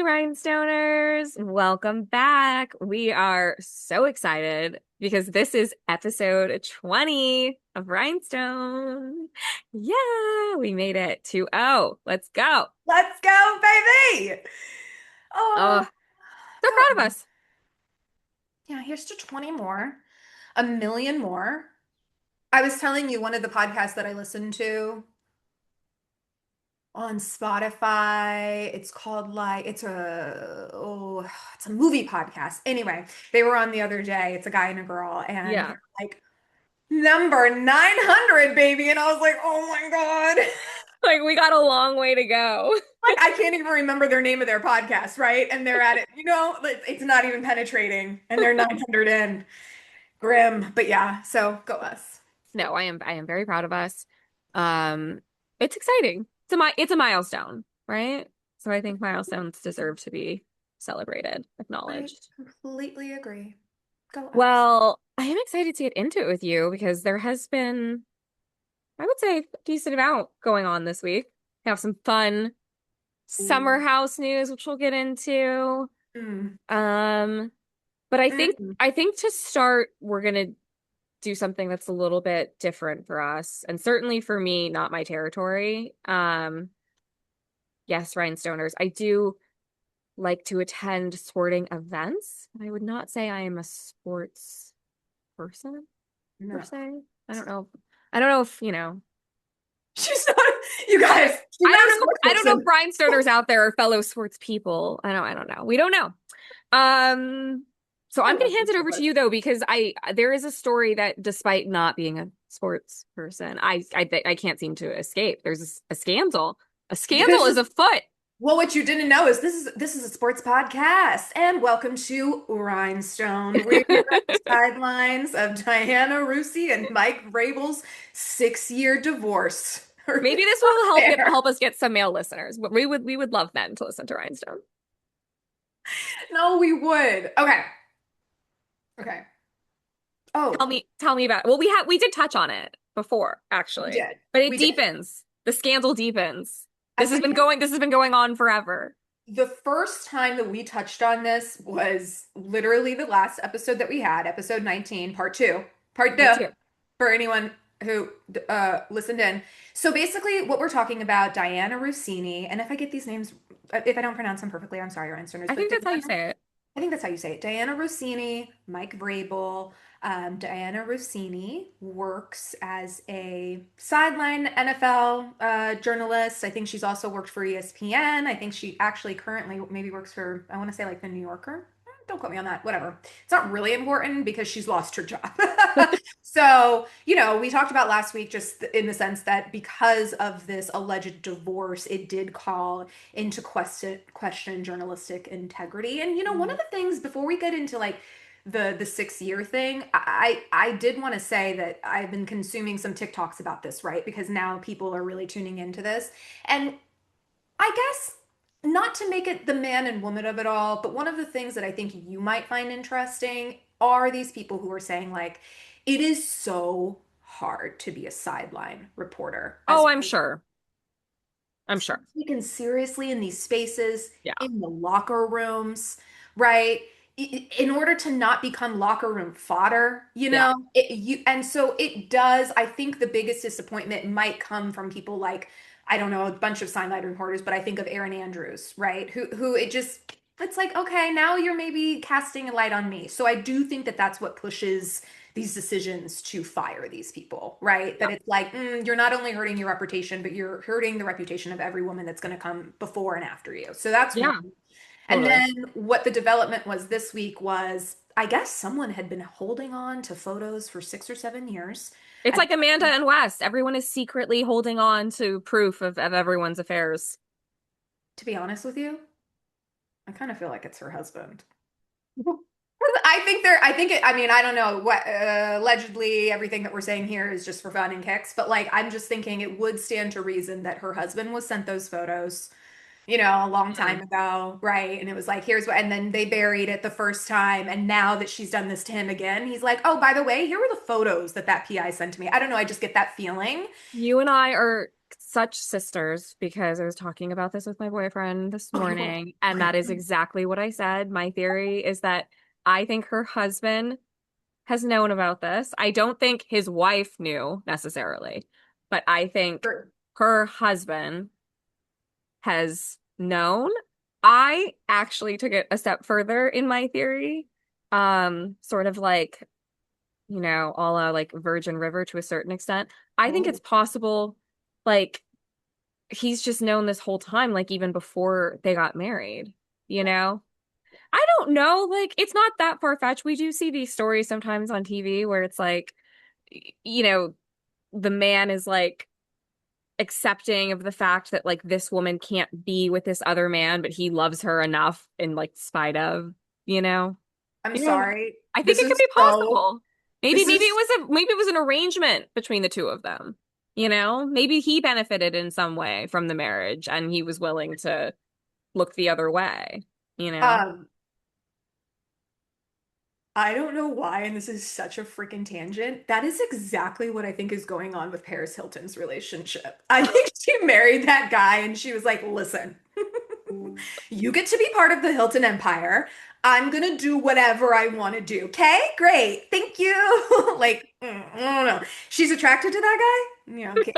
Hey, Rhinestoners, welcome back. We are so excited because this is episode 20 of Rhinestone. Yeah, we made it 2-0. Let's go. Let's go, baby. Oh, Oh, so go proud of on. us. Yeah, here's to 20 more, a million more. I was telling you one of the podcasts that I listened to on Spotify. It's called it's a movie podcast. Anyway, they were on the other day. It's a guy and a girl, and Yeah. they're like, number 900, baby. And I was like, oh my God. Like we got a long way to go. Like I can't even remember their name of their podcast, right? And they're at it, it's not even penetrating and they're 900 in. Grim. But yeah, so go us. No, I am very proud of us. Um, it's exciting. It's a milestone, right? So I think milestones deserve to be celebrated, I acknowledged. completely agree. Go us. Well, I am excited to get into it with you because there has been, I would say, a decent amount going on this week. We have some fun summer Ooh. house news, which we'll get into. Mm. Um, but I think Mm. I think to start, we're gonna do something that's a little bit different for us, and certainly for me, not my territory. Yes, Rhinestoners, I do like to attend sporting events. I would not say I am a sports person per No. se. I don't know. I don't know if, She's not, you guys, she's I not a don't know. sports I don't know if person. rhinestoners out there are fellow sports people. I don't know. We don't know. Um, so I I'm gonna love hand this it for over to us. you though, because there is a story that despite not being a sports person, I can't seem to escape. There's a scandal. A scandal This is is afoot. Well, what you didn't know is this is a sports podcast, and welcome to Rhinestone. We're on the sidelines of Dianna Rusi and Mike Vrabel's 6-year divorce. Maybe this will There. help us get some male listeners. We would love men to listen to Rhinestone. No, we would. Okay. Okay. Oh, Tell me about it. Well, we did touch on it before, we actually. did. But it We did. deepens. The scandal deepens. I think This has been going on forever. the first time that we touched on this was literally the last episode that we had, episode 19, part two. Part Part two, two. for anyone who listened in. So basically, what we're talking about, Dianna Russini, and if I get these names, if I don't pronounce them perfectly, I'm sorry, Rhinesterners, I but think that's how you Dianna, say it. I think that's how you say it. Dianna Russini, Mike Vrabel. Dianna Russini works as a sideline NFL journalist. I think she's also worked for ESPN. I think she actually currently maybe works for, I want to say like the New Yorker. Don't quote me on that. Whatever. It's not really important because she's lost her job. So, we talked about last week just in the sense that because of this alleged divorce, it did call into question journalistic integrity. And one of Mhm. the things before we get into like the 6-year thing, I did want to say that I've been consuming some TikToks about this, right? Because now people are really tuning into this. And I guess not to make it the man and woman of it all, but one of the things that I think you might find interesting are these people who are saying like it is so hard to be a sideline reporter as Oh, I'm sure. I'm so sure. taken seriously in these spaces, Yeah. in the locker rooms, right? In order to not become locker room fodder, Yeah. and so it does. I think the biggest disappointment might come from people like, I don't know, a bunch of sideline reporters, but I think of Aaron Andrews, right? Who it's like, okay, now you're maybe casting a light on me. So I do think that that's what pushes these decisions to fire these people, right? That Yeah. it's like, you're not only hurting your reputation, but you're hurting the reputation of every woman that's going to come before and after you. So that's one. Yeah. And Totally. then what the development was this week was, I guess someone had been holding on to photos for 6 or 7 years. It's And like Amanda and Wes. Everyone is secretly holding on to proof of everyone's affairs. to be honest with you, I kind of feel like it's her husband. Mhm. I mean, I don't know what, allegedly everything that we're saying here is just for fun and kicks, but like, I'm just thinking it would stand to reason that her husband was sent those photos, a long time ago, right? And it was like, here's what, and then they buried it the first time. And now that she's done this to him again, he's like, oh, by the way, here were the photos that PI sent to me. I don't know. I just get that feeling. You and I are such sisters because I was talking about this with my boyfriend this Oh, no. morning, and Okay. that is exactly what I said. My theory is that I think her husband has known about this. I don't think his wife knew necessarily, but I think Sure. her husband has known. I actually took it a step further in my theory. Sort of like, a la like Virgin River to a certain extent. I think it's Oh, possible, like, he's just known this whole time, like even before they got married, you yeah. know? I don't know, like it's not that far-fetched. We do see these stories sometimes on TV where it's like, you know, the man is like accepting of the fact that like this woman can't be with this other man, but he loves her enough in like spite of, you know? I'm You know, sorry. I think it could be possible. This is, Maybe it was an arrangement between the two of them. You know, maybe he benefited in some way from the marriage and he was willing to look the other way, you know? um, I don't know why, and this is such a freaking tangent. That is exactly what I think is going on with Paris Hilton's relationship. I think she married that guy and she was like, listen, you get to be part of the Hilton Empire. I'm gonna do whatever I want to do. Okay, great. Thank you. Like, I don't know. She's attracted to that guy? Yeah, okay.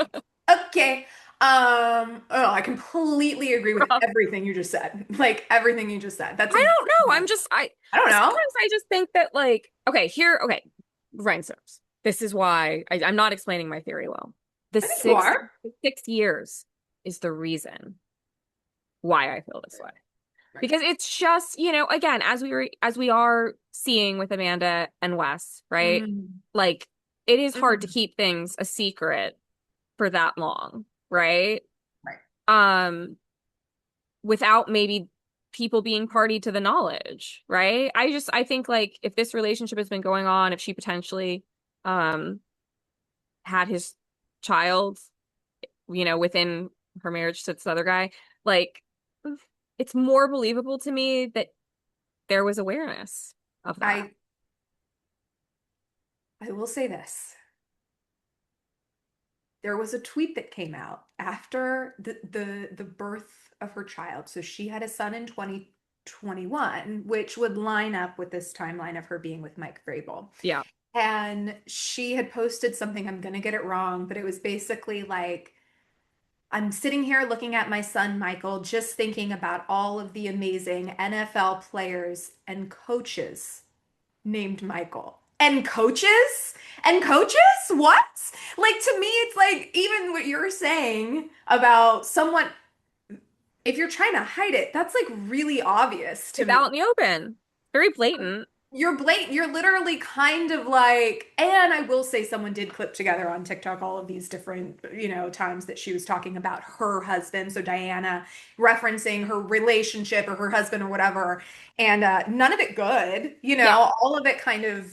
Okay. Oh, I completely agree with Rough. everything you just said. Like everything you just said. That's I exactly don't know. how I don't know. Sometimes I just think that like, okay, Rhinestones. This is why I'm not explaining my theory well. I think you are. The 6 years is the reason why I feel this way. Right. Because it's just, again, as we are seeing with Amanda and Wes, right? Mm, Like it is hard to mm, keep things a secret for that long, right? right. Um, without maybe people being party to the knowledge, right? I think like if this relationship has been going on, if she potentially um had his child, within her marriage to this other guy, like it's more believable to me that there was awareness of that. I I will say this. There was a tweet that came out after the birth of her child. So she had a son in 2021, which would line up with this timeline of her being with Mike Vrabel. Yeah. And she had posted something, I'm gonna get it wrong, but it was basically like, I'm sitting here looking at my son Michael, just thinking about all of the amazing NFL players and coaches named Michael. And coaches? And coaches? What? Like to me, it's like even what you're saying about someone, if you're trying to hide it, that's like really obvious to It's out in me. the open. Very blatant. You're blatant, you're literally kind of like, and I will say someone did clip together on TikTok all of these different, times that she was talking about her husband. So Dianna referencing her relationship or her husband or whatever. And none of it good, Yeah. all of it kind of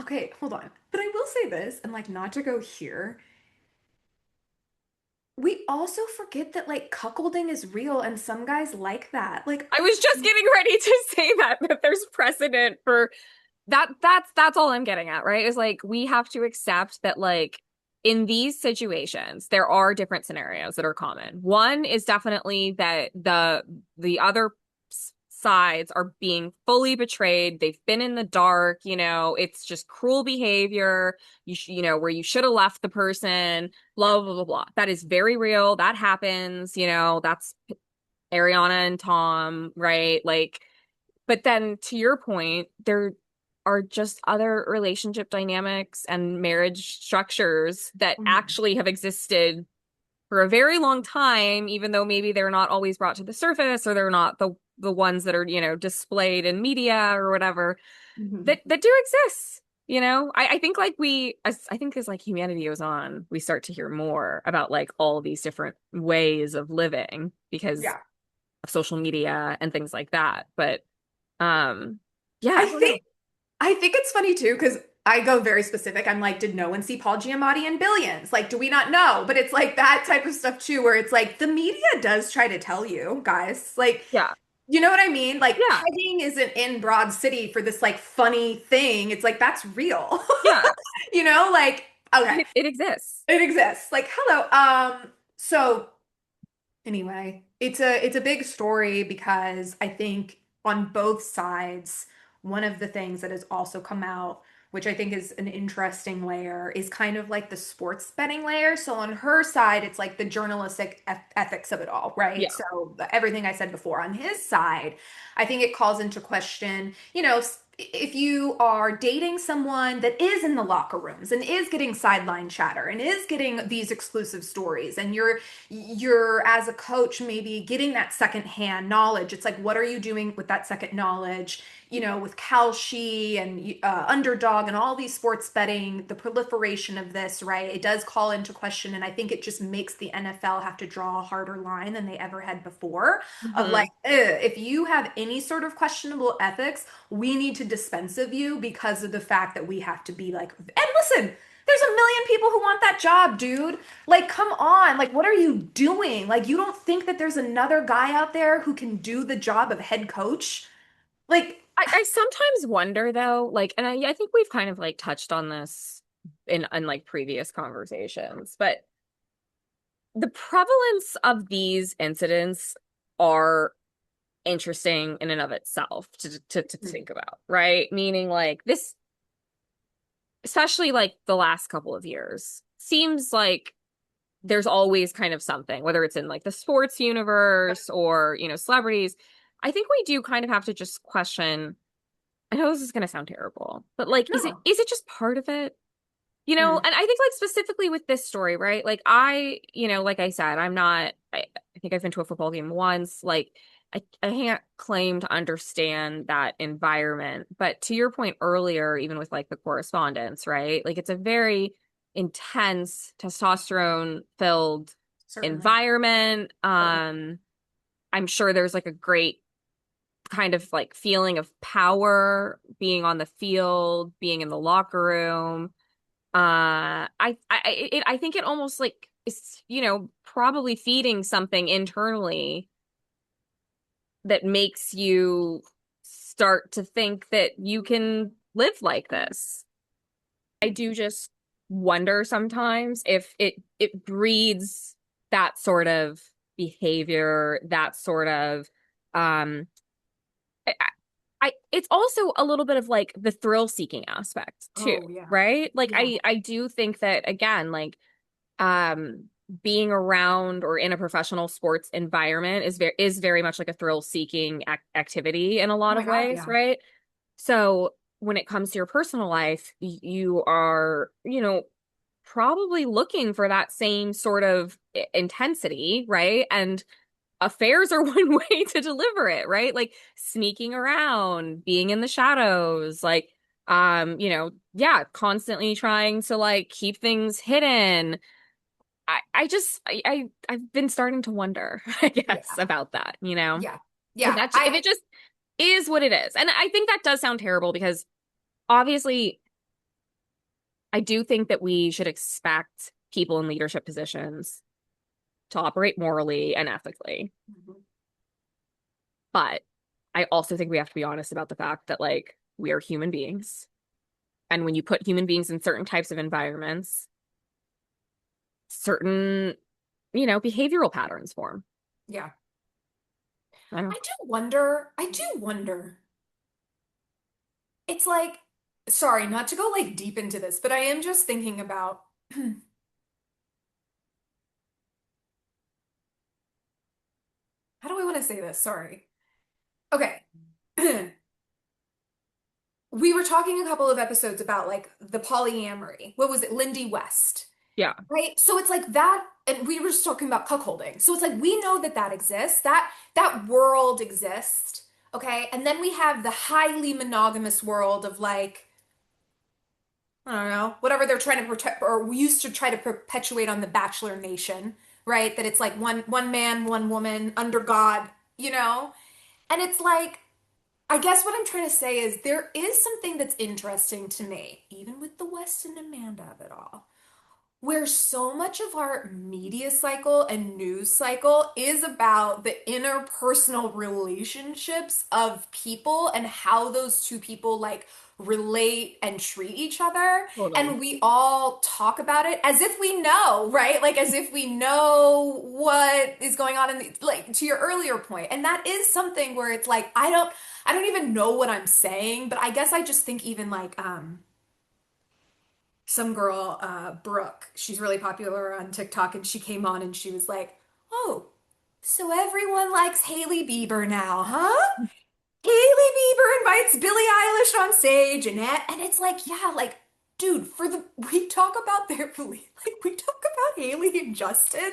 okay, hold on. But I will say this, and like not to go here. We also forget that like cuckolding is real and some guys like that. Like, I was just getting ready to say that there's precedent for that. That's all I'm getting at, right? Is like we have to accept that like in these situations there are different scenarios that are common. One is definitely that the other sides are being fully betrayed. They've been in the dark, it's just cruel behavior. Where you should have left the person, blah blah blah blah. That is very real. That happens, that's Ariana and Tom, right? Like, but then to your point, there are just other relationship dynamics and marriage structures that mm, actually have existed for a very long time, even though maybe they're not always brought to the surface or they're not the ones that are, displayed in media or whatever mhm. that do exist. I think like I think as like humanity goes on, we start to hear more about like all these different ways of living because Yeah. of social media and things like that. But yeah, I I don't know. think I think it's funny too, because I go very specific. I'm like, did no one see Paul Giamatti in Billions? Like, do we not know? But it's like that type of stuff too, where it's like the media does try to tell you, guys. Like, Yeah. you know what I mean? Like, Yeah. pegging isn't in Broad City for this like funny thing. It's like that's real. Yeah. Like Okay. It exists. It exists. Like, hello. So anyway, it's a big story because I think on both sides, one of the things that has also come out, which I think is an interesting layer, is kind of like the sports betting layer. So on her side, it's like the journalistic ethics of it all, right? Yeah. So everything I said before. On his side, I think it calls into question, if you are dating someone that is in the locker rooms and is getting sideline chatter and is getting these exclusive stories, and you're as a coach maybe getting that secondhand knowledge. It's like, what are you doing with that second knowledge? With Kalshi and Underdog and all these sports betting, the proliferation of this, right? It does call into question, and I think it just makes the NFL have to draw a harder line than they ever had before. Of like, Hmm. if you have any sort of questionable ethics, we need to dispense of you because of the fact that we have to be like, and listen, there's a million people who want that job, dude. Like, come on. Like, what are you doing? Like, you don't think that there's another guy out there who can do the job of head coach? Like, I sometimes wonder though, like, and I think we've kind of like touched on this in like previous conversations, but the prevalence of these incidents are interesting in and of itself to think about, right? Meaning like this, especially like the last couple of years, seems like there's always kind of something, whether it's in like the sports universe or, celebrities. I think we do kind of have to just question. I know this is going to sound terrible, but like, is it no. is it just part of it? Mm, And I think like specifically with this story, right? Like like I said, I think I've been to a football game once. Like I can't claim to understand that environment. But to your point earlier, even with like the correspondence, right? Like it's a very intense, testosterone filled certainly. environment. Certainly. I'm sure there's like a great kind of like feeling of power being on the field, being in the locker room. I think it almost like is, probably feeding something internally that makes you start to think that you can live like this. I do just wonder sometimes if it breeds that sort of behavior, that sort of um I, it's also a little bit of like the thrill seeking aspect too, Oh, yeah. right? Like Yeah. I do think that again, like um being around or in a professional sports environment is very much like a thrill seeking activity in a Oh lot my of God, ways, yeah. right? So when it comes to your personal life, you are, probably looking for that same sort of intensity, right? And affairs are one way to deliver it, right? Like sneaking around, being in the shadows, like yeah, constantly trying to like keep things hidden. I've been starting to wonder, I guess, Yeah. about that, Yeah. If Yeah. if it just is what it is. And I think that does sound terrible because obviously I do think that we should expect people in leadership positions to operate morally and ethically. Mhm. But I also think we have to be honest about the fact that like we are human beings. And when you put human beings in certain types of environments, certain, behavioral patterns form. Yeah. I don't I do wonder. I do wonder. It's like, sorry, not to go like deep into this, but I am just thinking about how do I want to say this? Sorry. Okay. We were talking a couple of episodes about like the polyamory. What was it? Lindy West. yeah. Right? So it's like that, and we were just talking about cuckolding. So it's like we know that that exists, that world exists, okay? And then we have the highly monogamous world of like, I don't know, whatever they're trying to protect or we used to try to perpetuate on the Bachelor Nation, right? That it's like one man, one woman under God, you know? And it's like, I guess what I'm trying to say is there is something that's interesting to me, even with the West and Amanda of it all, where so much of our media cycle and news cycle is about the interpersonal relationships of people and how those two people like relate and treat each other. Totally. And we all talk about it as if we know, right? Like as if we know what is going on in the, like to your earlier point. And that is something where it's like I don't even know what I'm saying, but I guess I just think even like some girl, Brooke, she's really popular on TikTok, and she came on and she was like, "Oh, so everyone likes Hailey Bieber now, huh? Hailey Bieber invites Billie Eilish on stage, and it's like, yeah, like, dude, we talk about we talk about Hailey and Justin,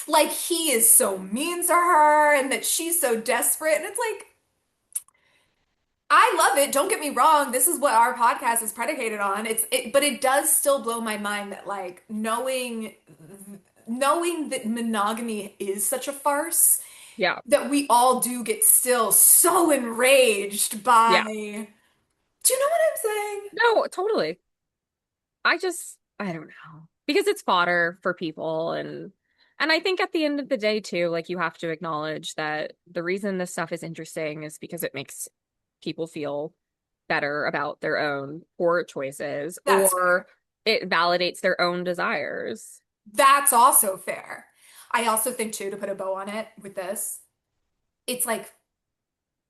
like he is so mean to her, and that she's so desperate, and it's like, I love it. Don't get me wrong. This is what our podcast is predicated on. But it does still blow my mind that like knowing that monogamy is such a farce Yeah. that we all do get still so enraged by. Yeah. Do you know what I'm saying? No, totally. I don't know. Because it's fodder for people and I think at the end of the day too, like you have to acknowledge that the reason this stuff is interesting is because it makes people feel better about their own poor choices That's fair. or it validates their own desires. That's also fair. I also think too, to put a bow on it with this, it's like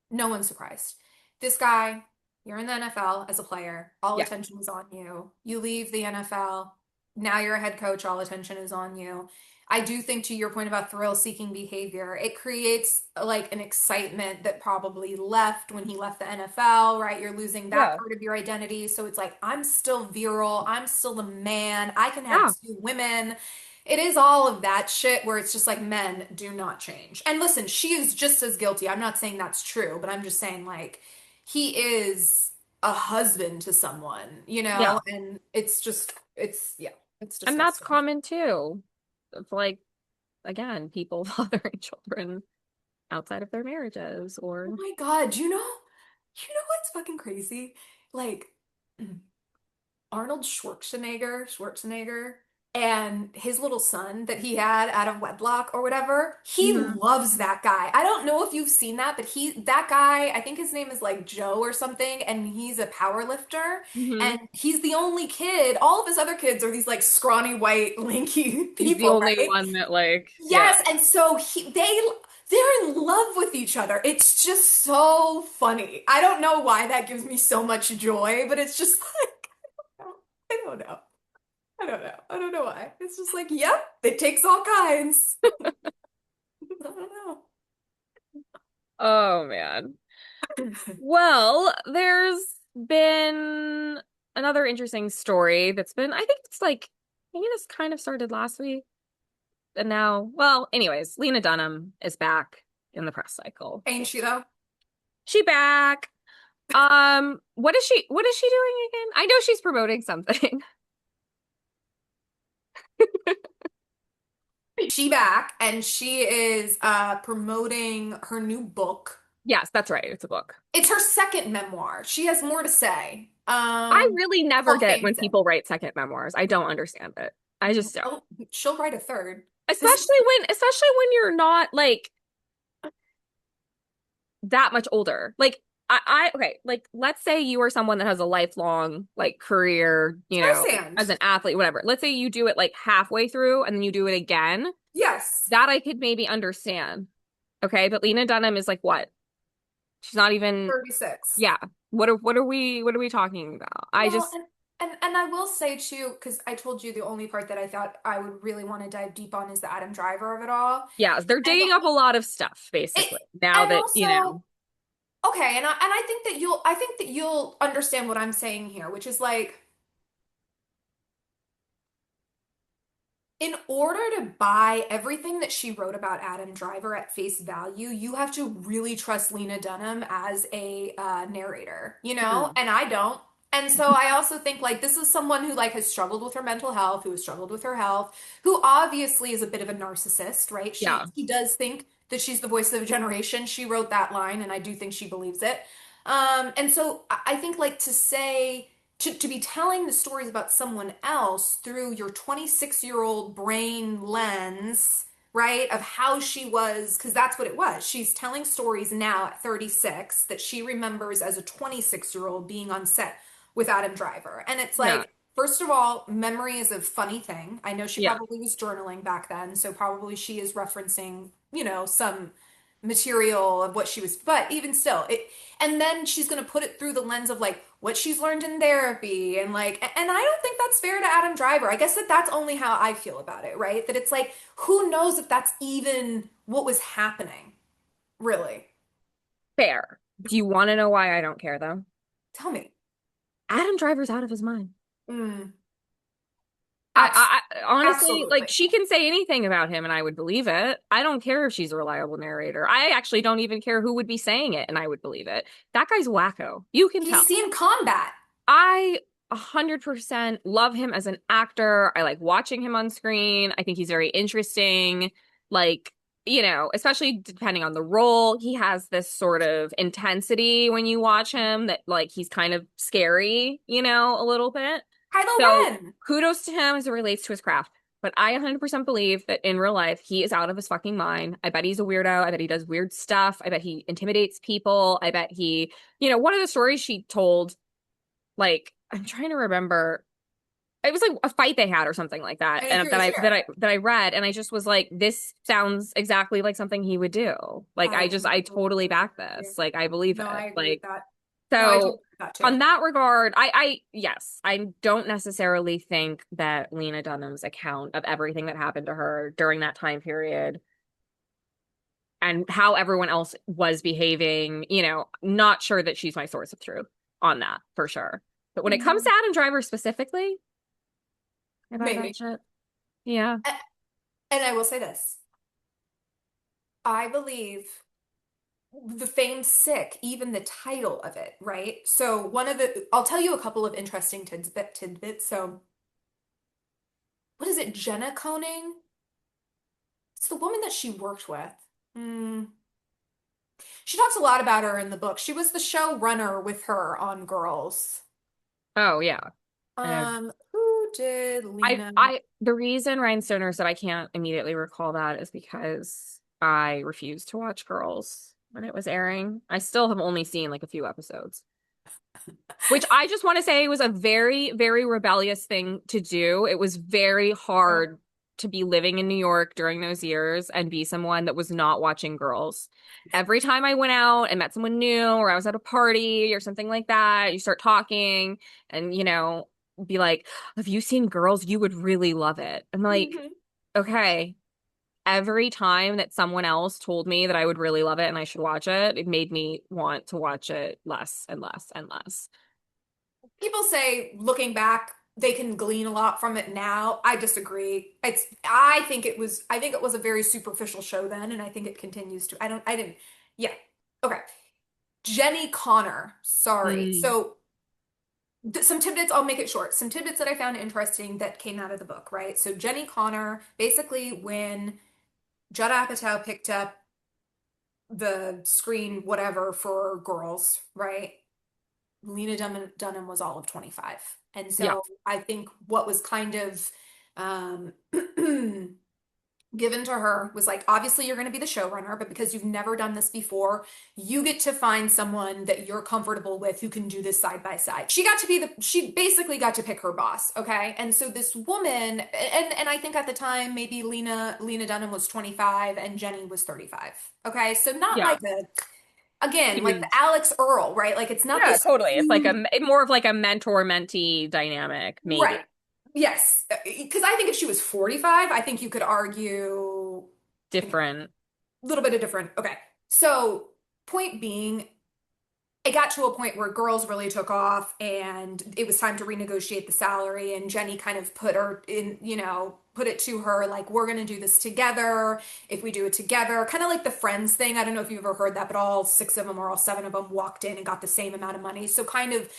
no one's surprised. This guy, you're in the NFL as a player, all Yeah. attention is on you. You leave the NFL, now you're a head coach, all attention is on you. I do think to your point about thrill-seeking behavior, it creates like an excitement that probably left when he left the NFL, right? You're losing that Yeah. part of your identity. So it's like, I'm still virile, I'm still the man, I can have Yeah. two women. It is all of that shit where it's just like men do not change. And listen, she is just as guilty. I'm not saying that's true, but I'm just saying like he is a husband to someone, Yeah. and it's And that's disgusting. common too. It's like again, people fathering children outside of their marriages Oh or my God, you know what's fucking crazy? Like Arnold Schwarzenegger, and his little son that he had out of wedlock or whatever, he Mhm. loves that guy. I don't know if you've seen that, but that guy, I think his name is like Joe or something, and he's a power lifter, Mhm. and he's the only kid. All of his other kids are these like scrawny, white, lanky He's the people, only right? one that like, yeah. Yes, and so they're in love with each other. It's just so funny. I don't know why that gives me so much joy, but it's just like I don't know. I don't know. I don't know why. It's just like, yep, it takes all kinds. I don't Oh man. know. Well, there's been another interesting story that's been, I think it's like, maybe this kind of started last week. And now, well, anyways, Lena Dunham is back in the press cycle. Ain't she though? She back. What is she doing again? I know she's promoting something. She back and she is promoting her new book. Yes, that's right. It's a book. It's her second memoir. She has more to say. I really never Called get when Famesick. people write second memoirs. I don't understand it. I just don't. She'll write a third. This is Especially when you're not like that much older. Like okay, like let's say you are someone that has a lifelong like career, I understand. as an athlete, whatever. Let's say you do it like halfway through and then you do it again. Yes. That I could maybe understand. Okay, but Lena Dunham is like what? She's not even 36. yeah. What are we talking about? I Well, just and I will say too, because I told you the only part that I thought I would really want to dive deep on is the Adam Driver of it all. yeah, they're And digging up a lot of stuff it basically. Now and that, also okay, and I think that you'll understand what I'm saying here, which is like in order to buy everything that she wrote about Adam Driver at face value, you have to really trust Lena Dunham as a narrator, Mhm. And I don't. And so I also think like this is someone who like has struggled with her mental health, who has struggled with her health, who obviously is a bit of a narcissist, right? Yeah. She does think that she's the voice of a generation. She wrote that line, and I do think she believes it. And so I think like to say to be telling the stories about someone else through your 26-year-old brain lens, right, of how she was, because that's what it was. She's telling stories now at 36 that she remembers as a 26-year-old being on set with Adam Driver. And it's Yeah. like, first of all, memory is a funny thing. I know she Yeah. probably was journaling back then, so probably she is referencing, some material of what she was, but even still, and then she's going to put it through the lens of like what she's learned in therapy and like, and I don't think that's fair to Adam Driver. I guess that's only how I feel about it, right? That it's like, who knows if that's even what was happening, really? Fair. Do you want to know why I don't care though? Tell me. Adam Driver's out of his mind. Mm, I honestly, like, absolutely. she can say anything about him and I would believe it. I don't care if she's a reliable narrator. I actually don't even care who would be saying it and I would believe it. That guy's wacko. You can He's tell. seen combat. I 100% love him as an actor. I like watching him on screen. I think he's very interesting. Like, especially depending on the role, he has this sort of intensity when you watch him that, like, he's kind of scary, a little bit. Kylo So Ren. kudos to him as it relates to his craft. But I 100% believe that in real life, he is out of his fucking mind. I bet he's a weirdo. I bet he does weird stuff. I bet he intimidates people. I bet one of the stories she told, like, I'm trying to remember. It was like a fight they had or something like that, Are you and that curious I that here? I that I read, and I just was like, this sounds exactly like something he would do. Like, I I totally totally back agree. this. Like, I believe No, it. I agree with Like, that. No, I totally so agree with that too. on that regard, yes, I don't necessarily think that Lena Dunham's account of everything that happened to her during that time period and how everyone else was behaving, not sure that she's my source of truth on that for sure. But when it comes to Mhm. Adam Driver specifically, I buy that Maybe. shit. Yeah. And I will say this. I believe the famed sick, even the title of it, right? So I'll tell you a couple of interesting tidbits. So what is it, Jenna Koning? It's the woman that she worked with. Hmm. She talks a lot about her in the book. She was the showrunner with her on Girls. Oh yeah. Uh, Who did Lena? the reason Rhinestoner said I can't immediately recall that is because I refused to watch Girls when it was airing. I still have only seen like a few episodes. Which I just want to say was a very, very rebellious thing to do. It was very hard to be living in New York during those years and be someone that was not watching Girls. Every time I went out and met someone new or I was at a party or something like that, you start talking and, be like, have you seen Girls? You would really love it. I'm like, Mhm. okay. Every time that someone else told me that I would really love it and I should watch it, it made me want to watch it less and less and less. People say, looking back, they can glean a lot from it now. I disagree. I think it was a very superficial show then, and I think it continues to. I didn't, yeah. Okay. Jenny Connor. Sorry. Mm. So some tidbits, I'll make it short. Some tidbits that I found interesting that came out of the book, right? So Jenny Connor, basically when Judd Apatow picked up the screen, whatever, for Girls, right? Lena Dunham was all of 25. And Yeah. so I think what was kind of um, given to her was like, obviously, you're going to be the showrunner, but because you've never done this before, you get to find someone that you're comfortable with who can do this side by side. She basically got to pick her boss, okay? And so this woman, and I think at the time, maybe Lena Dunham was 25 and Jenny was 35. Okay, so not Yeah. like again, like the Huge. Alex Earl, right? Like it's not Yeah, this totally. It's like huge, more of like a mentor-mentee dynamic, right. maybe. Yes, because I think if she was 45, I think you could argue, Different. a little bit of different. Okay. So, point being, it got to a point where girls really took off and it was time to renegotiate the salary. And Jenny kind of put her in, put it to her like, we're going to do this together. If we do it together, kind of like the Friends thing. I don't know if you've ever heard that, but all six of them or all seven of them walked in and got the same amount of money. So, kind of,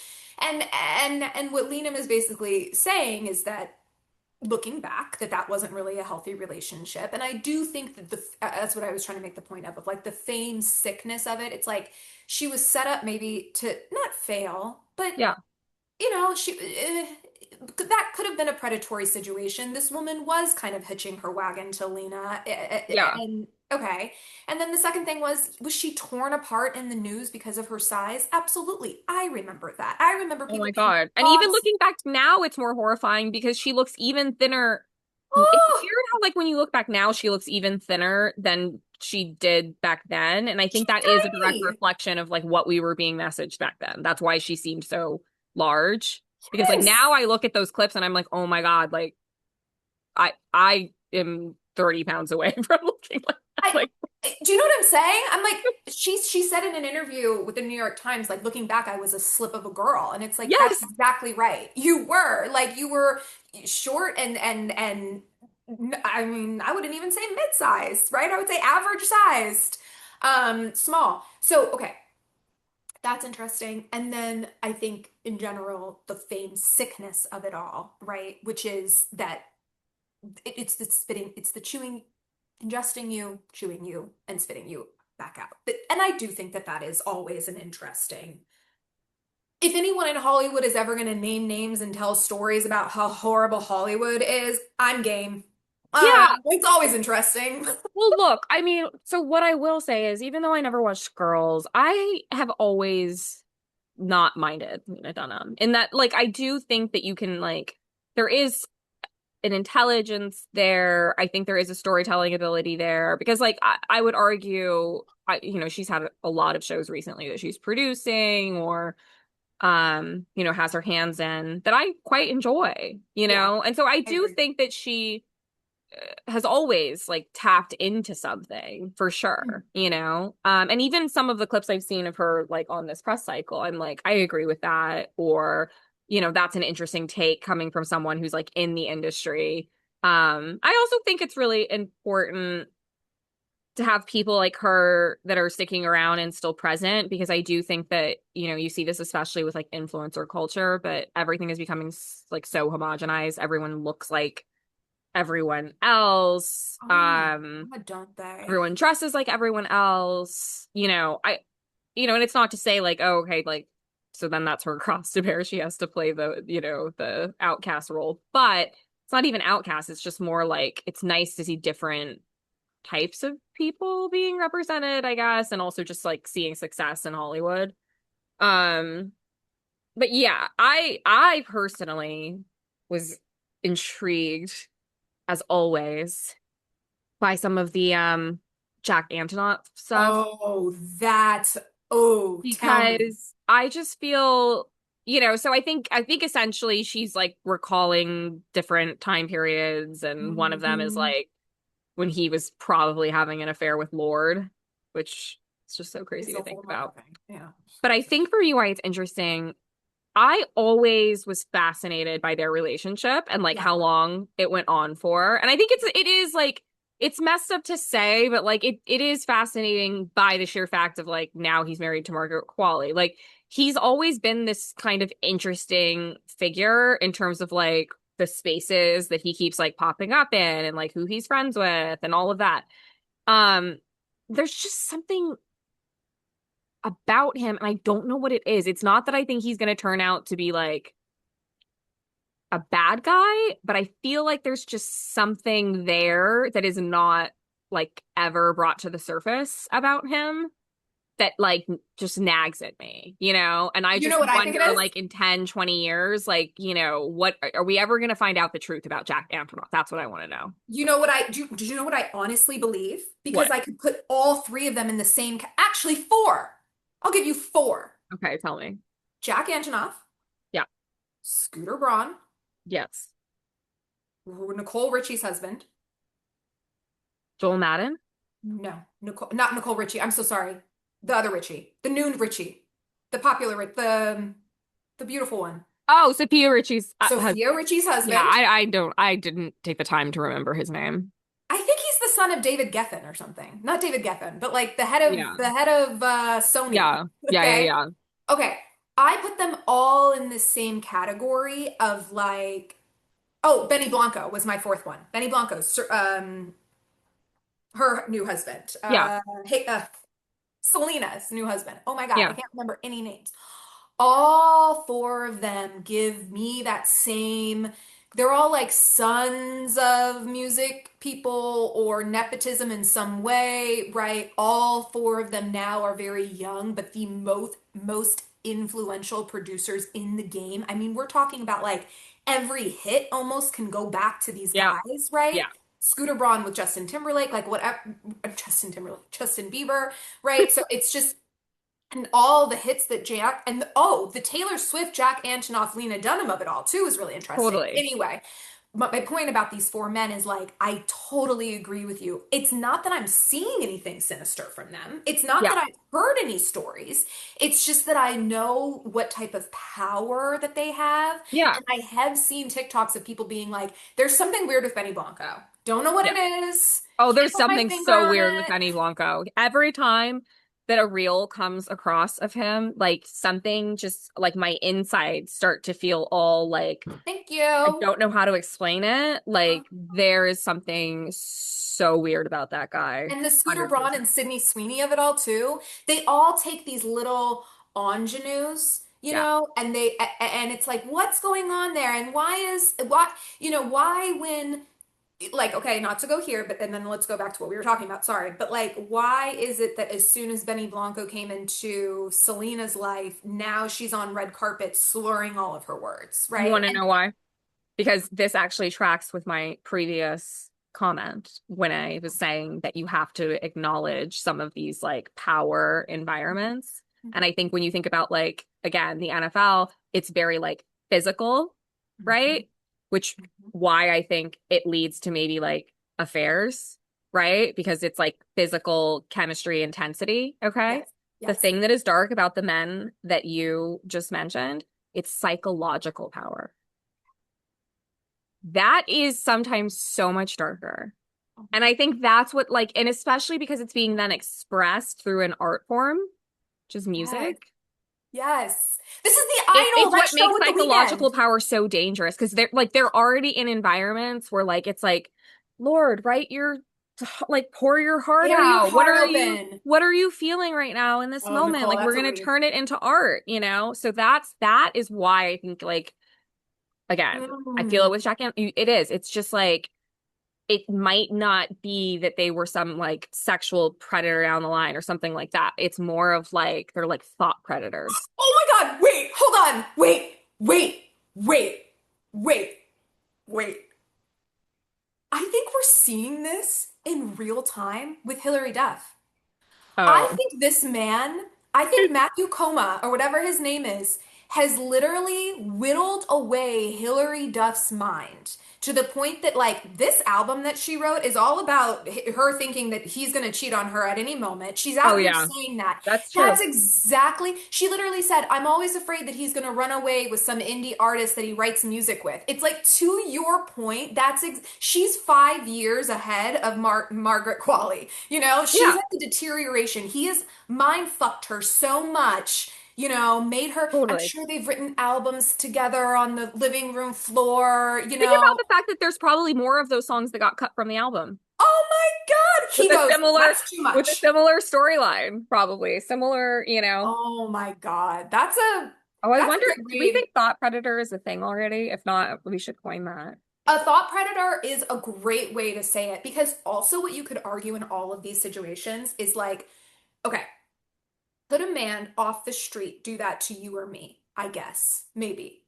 and what Lena is basically saying is that looking back that wasn't really a healthy relationship, and I do think that that's what I was trying to make the point of like the fame sickness of it. It's like she was set up maybe to not fail, but Yeah. she that could have been a predatory situation. This woman was kind of hitching her wagon to Lena, Yeah. and Okay. And then the second thing was she torn apart in the news because of her size? Absolutely. I remember that. I remember Oh people my being God. And even tossed. looking back now, it's more horrifying because she looks even thinner. It's Oh, weird how, like, when you look back now, she looks even thinner than she did back then. And I think she's that is a direct tiny. reflection of like what we were being messaged back then. That's why she seemed so large. Because like Yes. now I look at those clips and I'm like, oh my God, like I am 30 pounds away from looking like that. I Like, do you know what I'm saying? I'm like, she said in an interview with the New York Times, like looking back, I was a slip of a girl. And it's like, that's yes. exactly right. You were. Like you were short and I mean, I wouldn't even say mid-sized, right? I would say average sized. Small. So, okay, that's interesting. And then I think in general, the fame sickness of it all, right? Which is that it's the spitting, it's the chewing, ingesting you, chewing you, and spitting you back out. And I do think that that is always an interesting. If anyone in Hollywood is ever going to name names and tell stories about how horrible Hollywood is, I'm game. Yeah. It's always interesting. Well, look, I mean, so what I will say is, even though I never watched Girls, I have always not minded Lena Dunham. In that, like, I do think that you can, like, there is an intelligence there. I think there is a storytelling ability there because, like, I would argue, she's had a lot of shows recently that she's producing or, has her hands in that I quite enjoy, Yeah, and so I I do agree. think that she has always like tapped into something for sure, and even some of the clips I've seen of her like on this press cycle, I'm like, I agree with that, or that's an interesting take coming from someone who's like in the industry. I also think it's really important to have people like her that are sticking around and still present, because I do think that you see this especially with like influencer culture, but everything is becoming like so homogenized. Everyone looks like everyone else. Oh my God, don't they? Everyone dresses like everyone else. And it's not to say like, oh, okay, like, so then that's her cross to bear. She has to play the outcast role. But it's not even outcast. It's just more like it's nice to see different types of people being represented, I guess, and also just like seeing success in Hollywood. Um, but yeah, I personally was intrigued as always by some of the Jack Antonoff stuff, Oh, that's, oh, tell me. because I just feel, so I think essentially she's like recalling different time periods, and one of them is Mhm. like when he was probably having an affair with Lord, which is just so crazy It's to a think whole nother about. thing. Yeah. But I think for you why it's interesting, I always was fascinated by their relationship and like Yeah. how long it went on for. And I think it is like it's messed up to say, but like it is fascinating by the sheer fact of like now he's married to Margaret Qualley. Like he's always been this kind of interesting figure in terms of like the spaces that he keeps like popping up in and like who he's friends with and all of that. Um there's just something about him, and I don't know what it is. It's not that I think he's going to turn out to be like a bad guy, but I feel like there's just something there that is not like ever brought to the surface about him that like just nags at me. And I You know just what I think wonder it is? like in 10, 20 years, like, what are we ever going to find out the truth about Jack Antonoff? That's what I want to know. You know what I do you know what I honestly believe? Because What? I could put all three of them in the same actually four. I'll give you four. Okay, tell me. Jack Antonoff, Yeah. Scooter Braun, Yes. Nicole Richie's husband. Joel Madden? No, Nicole, not Nicole Richie. I'm so sorry. The other Richie, the noon Richie, the popular, the beautiful one. Oh, Sophia Richie's Sophia Richie's yeah, husband. I didn't take the time to remember his name. I think he's the son of David Geffen or something. Not David Geffen, but like Yeah. the head of Sony. Yeah. Yeah, yeah, Okay. yeah. Okay. I put them all in the same category of like, oh, Benny Blanco was my fourth one. Benny Blanco, her new husband. Yeah. Hey, Selena's new husband. Oh my God, I Yeah. can't remember any names. All four of them give me that same they're all like sons of music people or nepotism in some way, right? All four of them now are very young, but the most influential producers in the game. I mean, we're talking about like every hit almost can go back to these Yeah. guys, right? Yeah. Scooter Braun with Justin Timberlake, like whatever, Justin Bieber, right? So it's just and all the hits that Jack and the Taylor Swift, Jack Antonoff, Lena Dunham of it all too is really interesting. Totally. Anyway, but my point about these four men is like I totally agree with you. It's not that I'm seeing anything sinister from them. It's not Yeah. that I've heard any stories. It's just that I know what type of power that they have. Yeah. And I have seen TikToks of people being like, there's something weird with Benny Blanco. Don't know what Yeah. it is. Oh, Can't there's put my something finger so on weird with it. Benny Blanco. Every time that a reel comes across of him, like something just like my insides start to feel all like Thank I you. don't know how to explain it. Like there is something so weird about that guy. And the Scooter Braun 100%. and Sydney Sweeney of it all too. They all take these little ingenues, Yeah. and and it's like, what's going on there? And why when like okay, not to go here, but then let's go back to what we were talking about. Sorry, but like, why is it that as soon as Benny Blanco came into Selena's life, now she's on red carpet slurring all of her words, You right? want to know why? Because this actually tracks with my previous comment when I was saying that you have to acknowledge some of these like power environments. And I think when you think about like, again, the NFL, it's very like physical, Mhm. right? Which why I think it leads to maybe like affairs, right? Because it's like physical chemistry intensity. Okay. Yes, The yes. thing that is dark about the men that you just mentioned, it's psychological power. That is sometimes so much darker. And I think that's what like, and especially because it's being then expressed through an art form, which is Yes, music. yes. This is the It's Idol, that what show makes with the psychological weekend. power so dangerous because they're already in environments where like it's like, Lord, right? You're like pour your heart Tear your out. heart open. What are you feeling right now in this Oh, moment? Nicole, Like we're that's a gonna read. turn it into art, you know? So that is why I think like again, I feel it Mm. with Jack and it is. It's just like it might not be that they were some like sexual predator down the line or something like that. It's more of like they're like thought predators. Oh my God, wait, hold on. Wait, wait, wait. I think we're seeing this in real time with Hillary Duff. I Oh, think this man, I think Matthew Coma, or whatever his name is, has literally whittled away Hillary Duff's mind to the point that, like, this album that she wrote is all about her thinking that he's going to cheat on her at any moment. She's oh out here yeah, saying that. that's That's true. exactly, she literally said, I'm always afraid that he's going to run away with some indie artist that he writes music with. It's like, to your point, she's 5 years ahead of Margaret Qualley. She's Yeah, at the deterioration. He has mind fucked her so much, made her. I'm totally. sure they've written albums together on the living room floor, Think about the fact that there's probably more of those songs that got cut from the album Oh my God. with He a goes, similar that's too much. storyline, probably similar, you know. Oh my God. Oh, I That's a wonder, good do we read. think thought predator is a thing already? If not, we should coin that. A thought predator is a great way to say it because also what you could argue in all of these situations is like, okay, could a man off the street do that to you or me? I guess, maybe.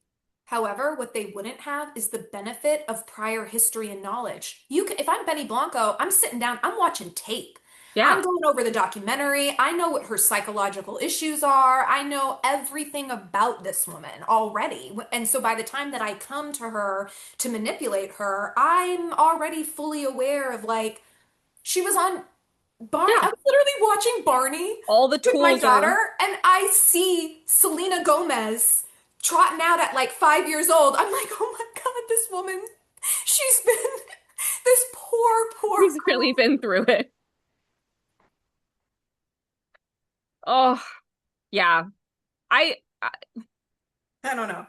However, what they wouldn't have is the benefit of prior history and knowledge. If I'm Benny Blanco, I'm sitting down, I'm watching tape. I'm Yeah. going over the documentary. I know what her psychological issues are. I know everything about this woman already. And so by the time that I come to her to manipulate her, I'm already fully aware of like, she was on Barney. Yeah. I was literally watching Barney All the with my tools are, daughter, and I see Selena Gomez trotting out at like 5 years old. I'm like, oh my God, this woman, she's been this poor he's really girl. been through it. Oh, yeah. I I don't know.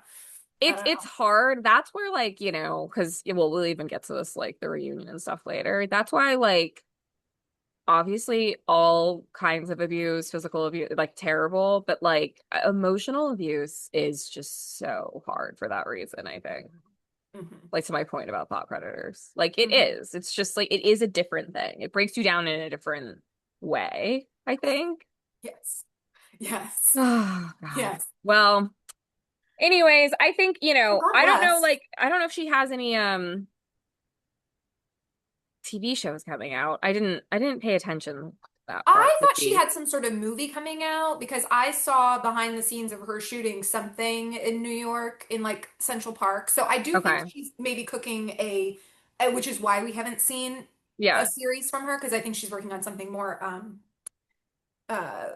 I don't it's know. hard. That's where like, you know, because well, we'll even get to this like the reunion and stuff later. That's why like obviously all kinds of abuse, physical abuse, like terrible, but like emotional abuse is just so hard for that reason, I think. Hmm. Like to my point about thought predators. Like it Hmm. is. It's just like it is a different thing. It breaks you down in a different way, I think. Yes. Yes. Oh God. Yes. Well, anyways, I think, Well, God I don't know, bless. like I don't know if she has any TV shows coming out. I didn't pay attention to that part I this thought she week. had some sort of movie coming out because I saw behind the scenes of her shooting something in New York in like Central Park. So I do think Okay. she's maybe cooking which is why we haven't seen a Yeah. series from her because I think she's working on something more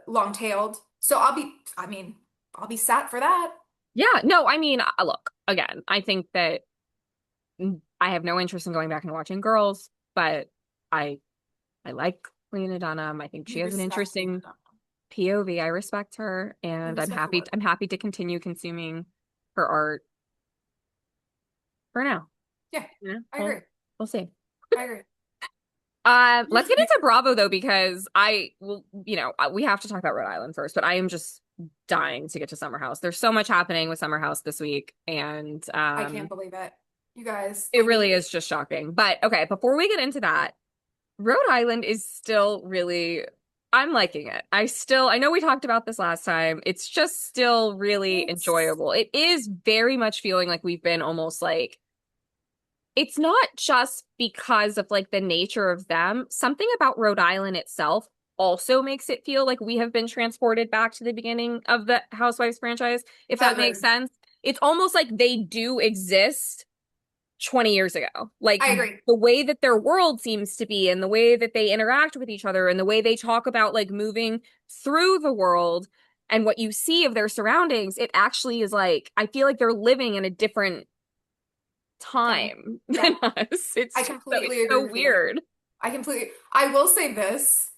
long-tailed. So I mean, I'll be sat for that. Yeah. No, I mean, look, again, I think that I have no interest in going back and watching Girls, but I I like Lena Dunham. I think she You has an respect Lena interesting Dunham. POV. I respect her, You and I'm respect the happy work. I'm happy to continue consuming her art for now. Yeah, Yeah, I agree. we'll see. I agree. Let's get into Bravo though, because I will, we have to talk about Rhode Island first, but I am just dying to get to Summer House. There's so much happening with Summer House this week, and I can't believe it. You guys, it really is just shocking. But okay, before we get into that, Rhode Island is still really, I'm liking it. I know we talked about this last time. It's just still really it's enjoyable. It is very much feeling like we've been almost like, it's not just because of like the nature of them. Something about Rhode Island itself also makes it feel like we have been transported back to the beginning of the Housewives franchise, if that makes agreed. sense. It's almost like they do exist 20 years ago. Like I agree. the way that their world seems to be and the way that they interact with each other and the way they talk about like moving through the world and what you see of their surroundings, it actually is like I feel like they're living in a different Time. time Yeah, than us. I It's completely agree so with you. weird. I will say this.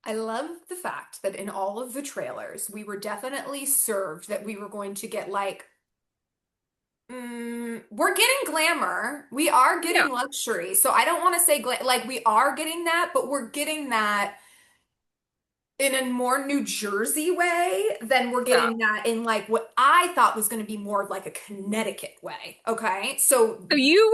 I love the fact that in all of the trailers, we were definitely served that we were going to get like, we're getting glamour. We are Yeah. getting luxury. So I don't want to say like we are getting that, but we're getting that in a more New Jersey way than we're Yeah. getting that in like what I thought was going to be more of like a Connecticut way. Okay. So So you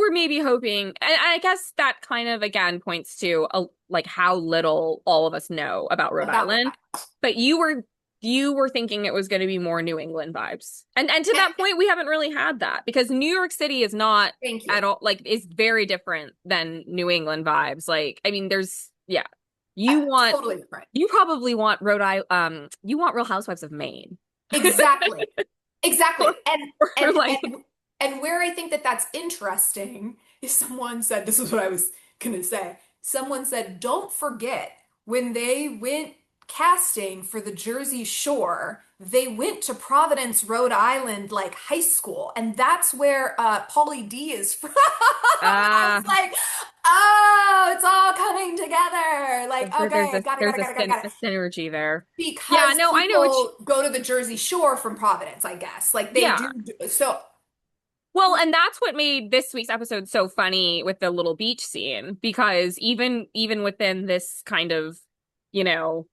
were maybe hoping, and I guess that kind of again points to like how little all of us know about Rhode about Rhode Island. Island. But you were thinking it was going to be more New England vibes. And to And that point, we haven't really had that because New York City is not thank at you. all like is very different than New England vibes. Like, I mean, yeah. You want Totally different. you probably want Rhode Island, you want Real Housewives of Maine. Exactly. Or, Exactly. or like And where I think that that's interesting is someone said, this is what I was gonna say. Someone said, don't forget when they went casting for the Jersey Shore, they went to Providence, Rhode Island, like high school, and that's where Pauly D is from. I uh was like, oh, it's all coming together. Like, okay, there's got it a synergy there. Yeah, because no, I know what you, people go to the Jersey Shore from Providence, I guess. Like they yeah. do. So, Well, and that's what made this week's episode so funny with the little beach scene because even within this kind of, you know,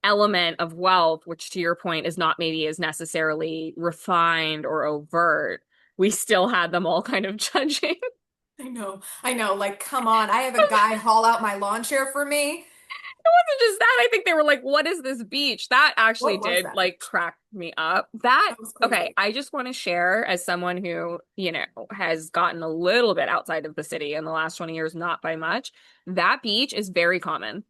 element of wealth, which to your point is not maybe as necessarily refined or overt, we still had them all kind of judging. I know. Like, come on. I have a guy haul out my lawn chair for me. Wasn't just that. I think they were like, what is this beach? That actually What was did that like beach? crack me up. That, That was okay, crazy. I just want to share as someone who, has gotten a little bit outside of the city in the last 20 years, not by much. That beach is very common.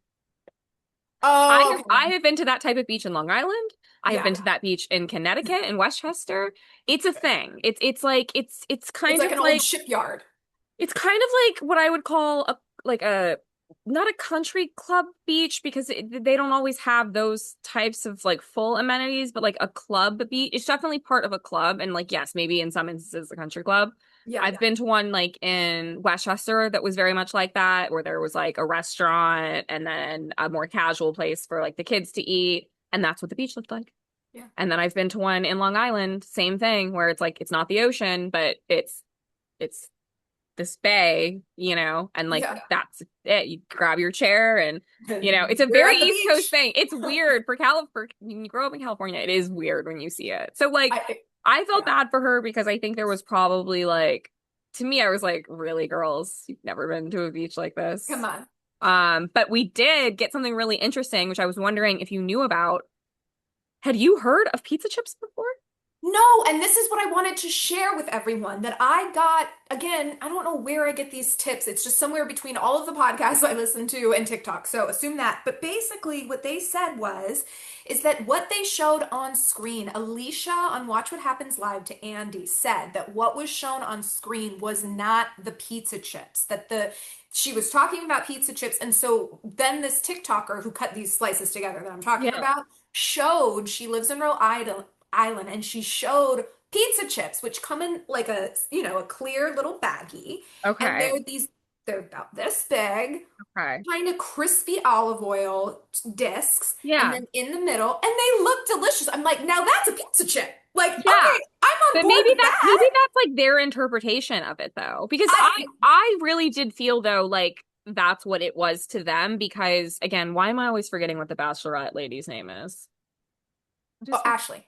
Oh, okay. I have been to that type of beach in Long Island. I have Yeah. been to that beach in Connecticut in Westchester. It's a thing. It's like it's It's kind like of an old like shipyard. it's kind of like what I would call a like a not a country club beach because they don't always have those types of like full amenities, but like a club beach. It's definitely part of a club, and like yes, maybe in some instances a country club. Yeah, I've yeah. been to one like in Westchester that was very much like that, where there was like a restaurant and then a more casual place for like the kids to eat, and that's what the beach looked like. Yeah. And then I've been to one in Long Island, same thing, where it's like it's not the ocean, but it's this bay, and like Yeah. that's it. You grab your chair and it's And a we're very at the East Coast beach. thing. It's weird for when you grow up in California, it is weird when you see it. So like I I felt Yeah. bad for her because I think there was probably like, to me, I was like, really, girls, you've never been to a beach like Come this. on. But we did get something really interesting, which I was wondering if you knew about. Had you heard of pizza chips before? No, and this is what I wanted to share with everyone that I got. Again, I don't know where I get these tips. It's just somewhere between all of the podcasts I listen to and TikTok. So assume that. But basically, what they said is that what they showed on screen, Alicia on Watch What Happens Live to Andy said that what was shown on screen was not the pizza chips, that she was talking about pizza chips. And so then this TikToker who cut these slices together that I'm talking Yeah. about showed she lives in Island, and she showed pizza chips, which come in like a clear little baggie, and Okay. they're about this big, Okay. kind of crispy olive oil discs, and Yeah. then in the middle, and they look delicious. I'm like, now that's a pizza chip. Like, Yeah. okay, I'm on But board with maybe that. that's like their interpretation of it though. Because I I really did feel though like that's what it was to them because again, why am I always forgetting what the bachelorette lady's name is? What Oh, is her? Ashley.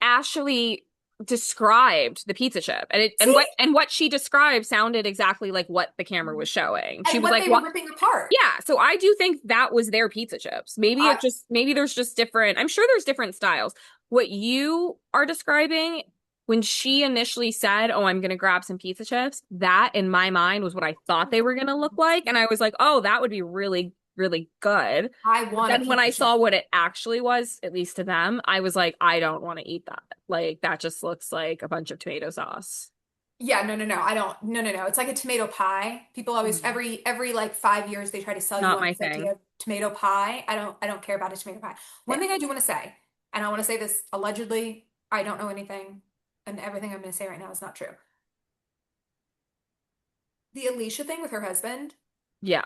Ashley described the pizza chip and See? what she described sounded exactly like what the camera was showing. She And was what like, they were "What?" ripping apart. Yeah, so I do think that was their pizza chips. I Maybe there's just different. I'm sure there's different styles. What you are describing when she initially said, "Oh, I'm gonna grab some pizza chips," that in my mind was what I thought they were gonna look like, and I was like, "Oh, that would be really, really good." I But want a then when pizza I chip. saw what it actually was, at least to them, I was like, "I don't want to eat that. Like that just looks like a bunch of tomato sauce." Yeah, no, no, no. I don't. No, no, no. It's like a tomato pie. People always Mm. every like 5 years they try to sell you Not on my this thing. idea of tomato pie. I don't care about a tomato pie. One thing I do want to say, and I want to say this allegedly, I don't know anything, and everything I'm going to say right now is not true. The Alicia thing with her husband. Yeah,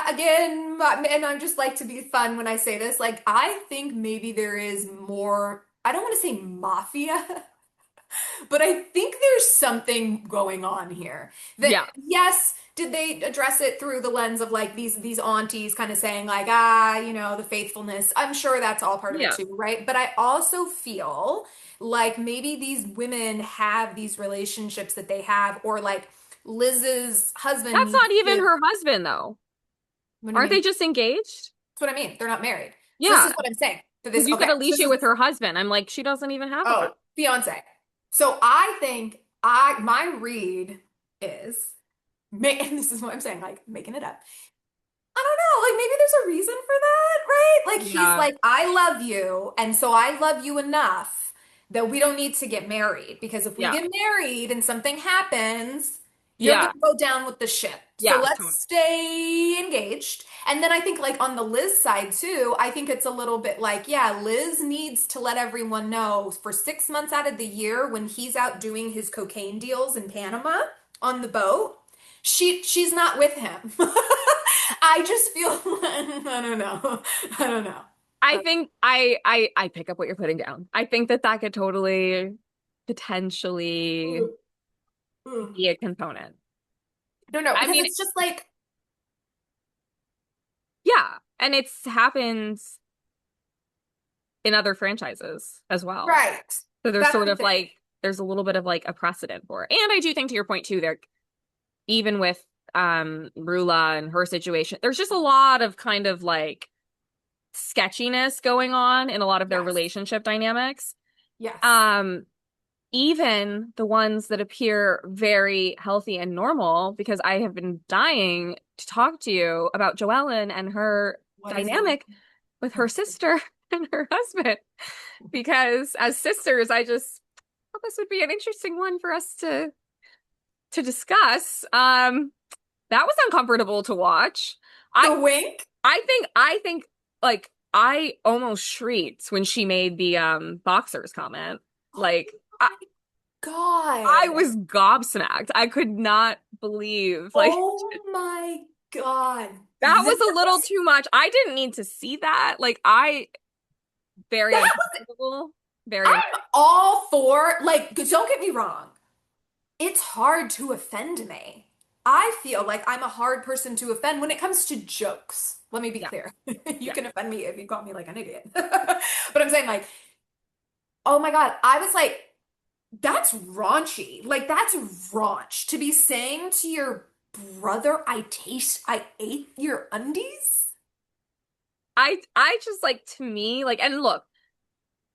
Again, and I just like to be fun when I say this. Like, I think maybe there is more. I don't want to say mafia. But I think there's something going on here. That yeah, yes, did they address it through the lens of like these aunties kind of saying like the faithfulness. I'm sure that's all part of it yeah. too, right? But I also feel like maybe these women have these relationships that they have, or like Liz's husband That's needs not even to. her husband though. What do you Aren't mean? they just engaged? That's what I mean. They're not married. So this Yeah, is what I'm saying. So because this you said okay. So this Alicia is with her husband. I'm like, she doesn't even have a husband. oh, fiance. So I think I my read is and this is what I'm saying, like making it up. I don't know, like maybe there's a reason for that, right? Like he's Yeah, like, I love you, and so I love you enough that we don't need to get married because if we yeah, get married and something happens, you're yeah, gonna go down with the ship. So yeah, let's totally. stay engaged. And then I think like on the Liz side too, I think it's a little bit like, yeah, Liz needs to let everyone know for 6 months out of the year when he's out doing his cocaine deals in Panama on the boat, she's not with him. I just feel I don't know. I don't know. I think I pick up what you're putting down. I think that that could totally potentially Mm, mm. be a component. I don't know I because mean, it's just like yeah, and it's happened in other franchises as well. right. So there's That's sort the of thing. like there's a little bit of like a precedent for it. And I do think to your point too, there even with Rula and her situation, there's just a lot of kind of like sketchiness going on in a lot of their Yes. relationship dynamics. Yes. Um, even the ones that appear very healthy and normal, because I have been dying to talk to you about Joellen and her What is going dynamic with her sister and her husband. Because as sisters, I just thought this would be an interesting one for us to discuss. That was uncomfortable to watch. I the wink? I think like I almost shrieked when she made the boxers comment. Oh Like my I God. was gobsmacked. I could not believe like Oh my God. that was a little too much. I didn't need to see that. Like I very That was uncomfortable. Very un I'm all for like don't get me wrong. It's hard to offend me. I feel like I'm a hard person to offend when it comes to jokes. Let me be yeah, clear. You yeah. can offend me if you call me like an idiot. But I'm saying like Oh my God. I was like, that's raunchy. Like that's raunch to be saying to your brother, I ate your undies. I just like to me like and look,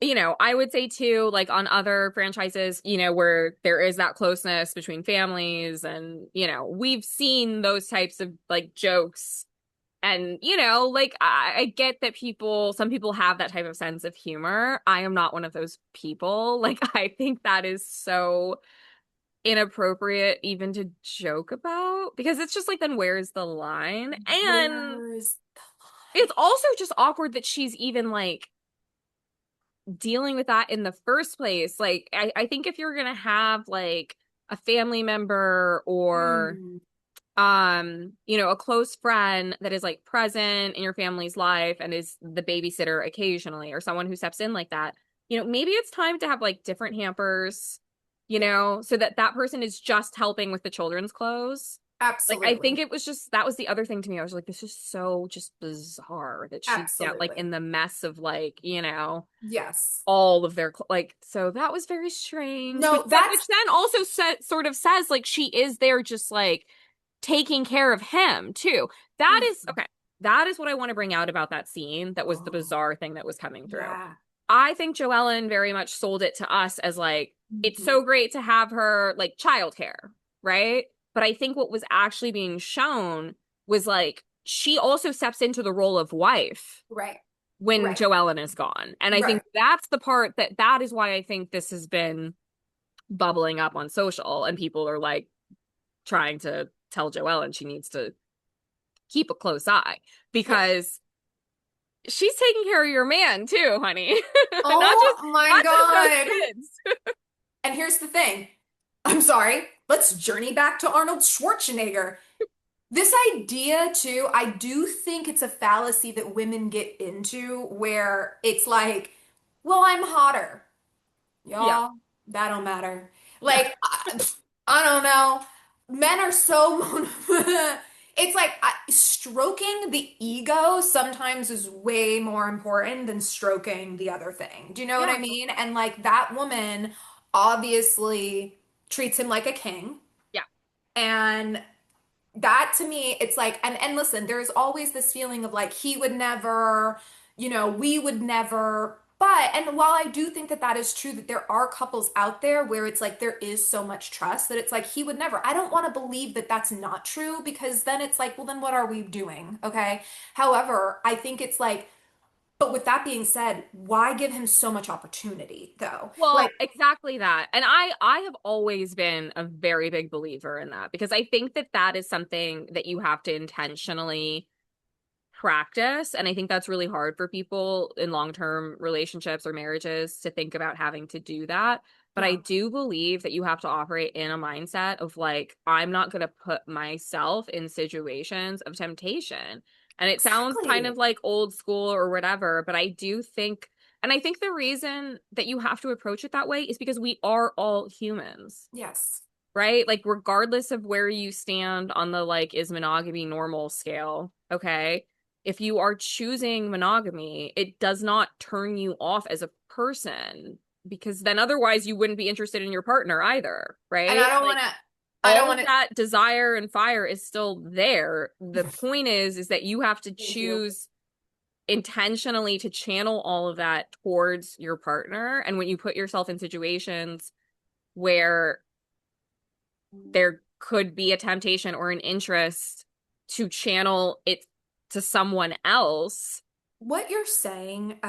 I would say too, like on other franchises, where there is that closeness between families and, we've seen those types of like jokes. And, like I get that some people have that type of sense of humor. I am not one of those people. Like, I think that is so inappropriate even to joke about because it's just like, then where's the line? And Where's it's also just awkward that she's even like dealing with that in the first place. Like, I think if you're gonna have like a family member or Hmm. a close friend that is like present in your family's life and is the babysitter occasionally or someone who steps in like that, maybe it's time to have like different hampers, Yeah, so that that person is just helping with the children's clothes. Like I think absolutely. it was just that was the other thing to me. I was like, this is so just bizarre that she got like Absolutely. in the mess of like, Yes. all of their like so that was very strange No, which then also sort of says like she is there just like taking care of him too. That is Mhm. okay. That is what I want to bring out about that scene. That was the Oh, bizarre thing that was coming through. yeah. I think Joellen very much sold it to us as like it's Mhm. so great to have her like childcare, right? But I think what was actually being shown was like she also steps into the role of wife Right. when Right. Joellen is gone. And I Right. think that's the part that is why I think this has been bubbling up on social and people are like trying to tell Joellen she needs to keep a close eye Yeah. because she's taking care of your man too, honey. not just Oh my not just those God. kids. And here's the thing. I'm sorry. Let's journey back to Arnold Schwarzenegger. This idea, too, I do think it's a fallacy that women get into where it's like, well, I'm hotter. Yeah. Y'all, that don't matter. Like, I don't know. Men are so it's like stroking the ego sometimes is way more important than stroking the other thing. Do you know what I Yeah. mean? And like that woman obviously treats him like a king. Yeah. And that to me, it's like, and listen, there's always this feeling of like he would never, we would never. But and while I do think that that is true, that there are couples out there where it's like there is so much trust that it's like he would never. I don't want to believe that that's not true because then it's like, well, then what are we doing? Okay. However, I think it's like, but with that being said, why give him so much opportunity though? Like, Well, exactly that. And I have always been a very big believer in that because I think that that is something that you have to intentionally practice. And I think that's really hard for people in long-term relationships or marriages to think about having to do that. But I yeah, do believe that you have to operate in a mindset of like, I'm not going to put myself in situations of temptation. And it sounds kind of exactly. like old school or whatever, but I do think, and I think the reason that you have to approach it that way is because we are all humans, Yes. right? Like, regardless of where you stand on the like, is monogamy normal scale, okay? If you are choosing monogamy, it does not turn you off as a person because then otherwise you wouldn't be interested in your partner either, And I right? don't Like, want to, I don't all of want to, that desire and fire is still there. The point is that you have to thank you. choose intentionally to channel all of that towards your partner. And when you put yourself in situations where there could be a temptation or an interest to channel it to someone else. What you're saying,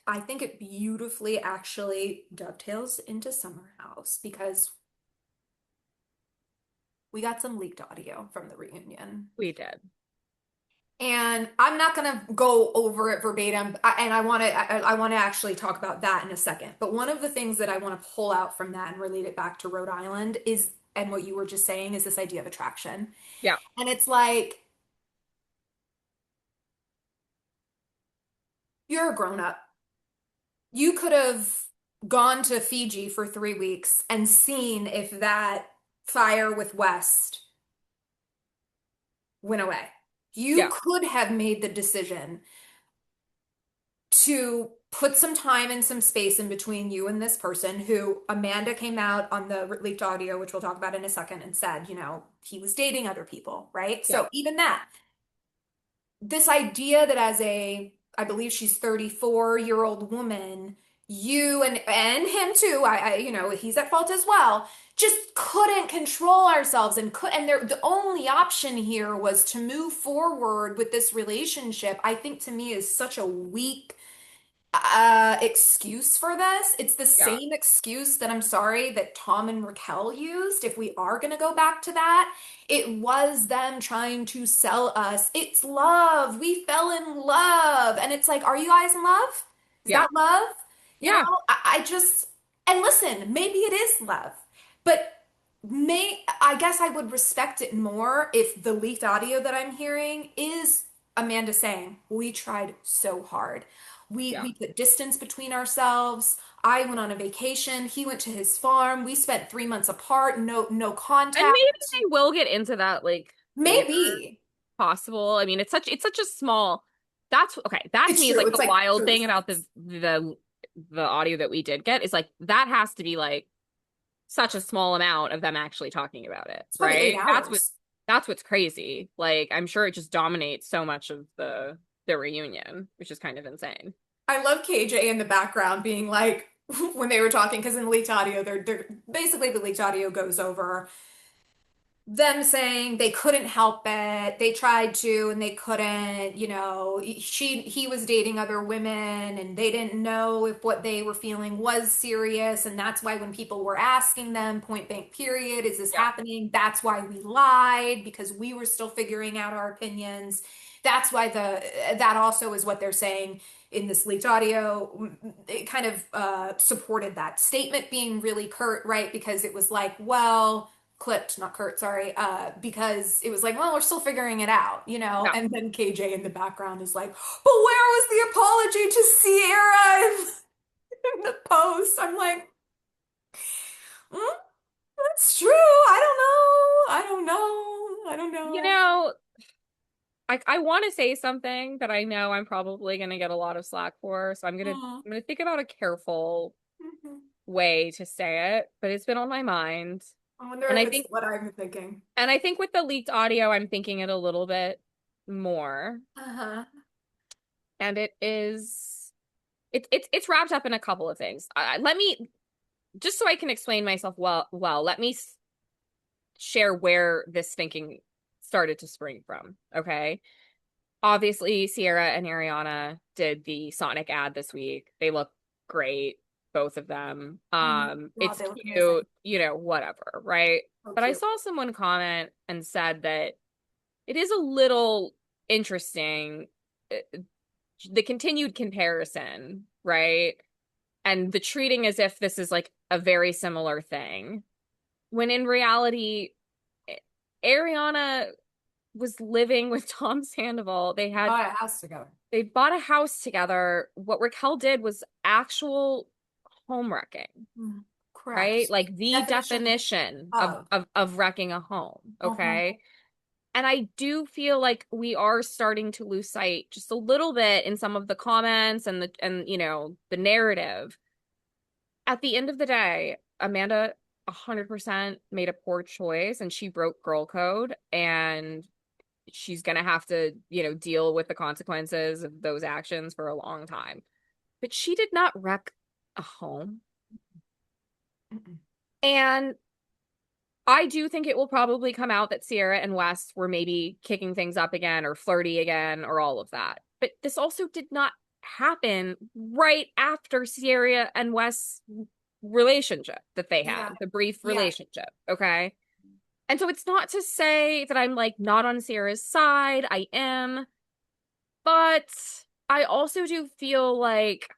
I think it beautifully actually dovetails into Summer House because we got some leaked audio from the reunion. We did. And I'm not gonna go over it verbatim, and I want to actually talk about that in a second. But one of the things that I want to pull out from that and relate it back to Rhode Island is, and what you were just saying is this idea of attraction. Yeah. And it's like, you're a grown up. You could have gone to Fiji for 3 weeks and seen if that fire with West went away. You Yeah. could have made the decision to put some time and some space in between you and this person who Amanda came out on the leaked audio, which we'll talk about in a second, and said, he was dating other people, right? Yeah. So even that, this idea that as I believe she's 34-year-old woman, you and him too, he's at fault as well, just couldn't control ourselves and the only option here was to move forward with this relationship. I think to me is such a weak excuse for this. It's the Yeah. same excuse that I'm sorry that Tom and Raquel used. If we are going to go back to that, it was them trying to sell us. It's love. We fell in love. And it's like, are you guys in love? Is Yeah. that love? Yeah. I just, and listen, maybe it is love, but I guess I would respect it more if the leaked audio that I'm hearing is Amanda saying, we tried so hard. Yeah. We put distance between ourselves. I went on a vacation. He went to his farm. We spent 3 months apart. No And contact. maybe they will get into that like later, Maybe. possible. I mean, it's such a small, that's okay. That to It's me is true. like It's the like wild 30 thing about seconds. the audio that we did get is like that has to be like such a small amount of them actually talking about it, It's probably eight right? hours. That's what's crazy. Like I'm sure it just dominates so much of the reunion, which is kind of insane. I love KJ in the background being like, when they were talking, because in the leaked audio, they're basically the leaked audio goes over them saying they couldn't help it. They tried to and they couldn't, he was dating other women and they didn't know if what they were feeling was serious. And that's why when people were asking them point blank period, is this Yeah. happening? That's why we lied because we were still figuring out our opinions. That's why that also is what they're saying in this leaked audio. It kind of supported that statement being really curt, right? Because it was like, well, clipped, not Kurt, sorry, because it was like, well, we're still figuring it out, Yeah. And then KJ in the background is like, but where was the apology to Sierra in the post? I'm like, mm, that's true. I don't know. I don't You know. know, I want to say something that I know I'm probably going to get a lot of slack for, so Mm, I'm gonna think about a careful mhm. way to say it, but it's been on my mind. I wonder And if I it's think what I'm thinking. and I think with the leaked audio, I'm thinking it a little bit more. Uh-huh. And it's wrapped up in a couple of things. Let me just so I can explain myself let me share where this thinking started to spring from, okay? Obviously, Sierra and Ariana did the Sonic ad this week. They look great, both of them. Wow, It's they look cute, amazing. whatever, right? So But I cute. saw someone comment and said that it is a little interesting, uh, the continued comparison, right? And the treating as if this is like a very similar thing, when in reality, Ariana was living with Tom Sandoval. Buy a house together. They bought a house together. What Raquel did was actual home wrecking, Mm, right? correct. Like the Definition definition of. of wrecking a home, Uh-huh. okay? And I do feel like we are starting to lose sight just a little bit in some of the comments and the narrative. At the end of the day, Amanda 100% made a poor choice and she broke girl code and she's gonna have to, deal with the consequences of those actions for a long time. But she did not wreck a home. Mm-mm. And I do think it will probably come out that Sierra and Wes were maybe kicking things up again or flirty again or all of that. But this also did not happen right after Sierra and Wes relationship that they Yeah. had, the brief Yeah. relationship. Okay. And so it's not to say that I'm like not on Sierra's side. I am. But I also do feel like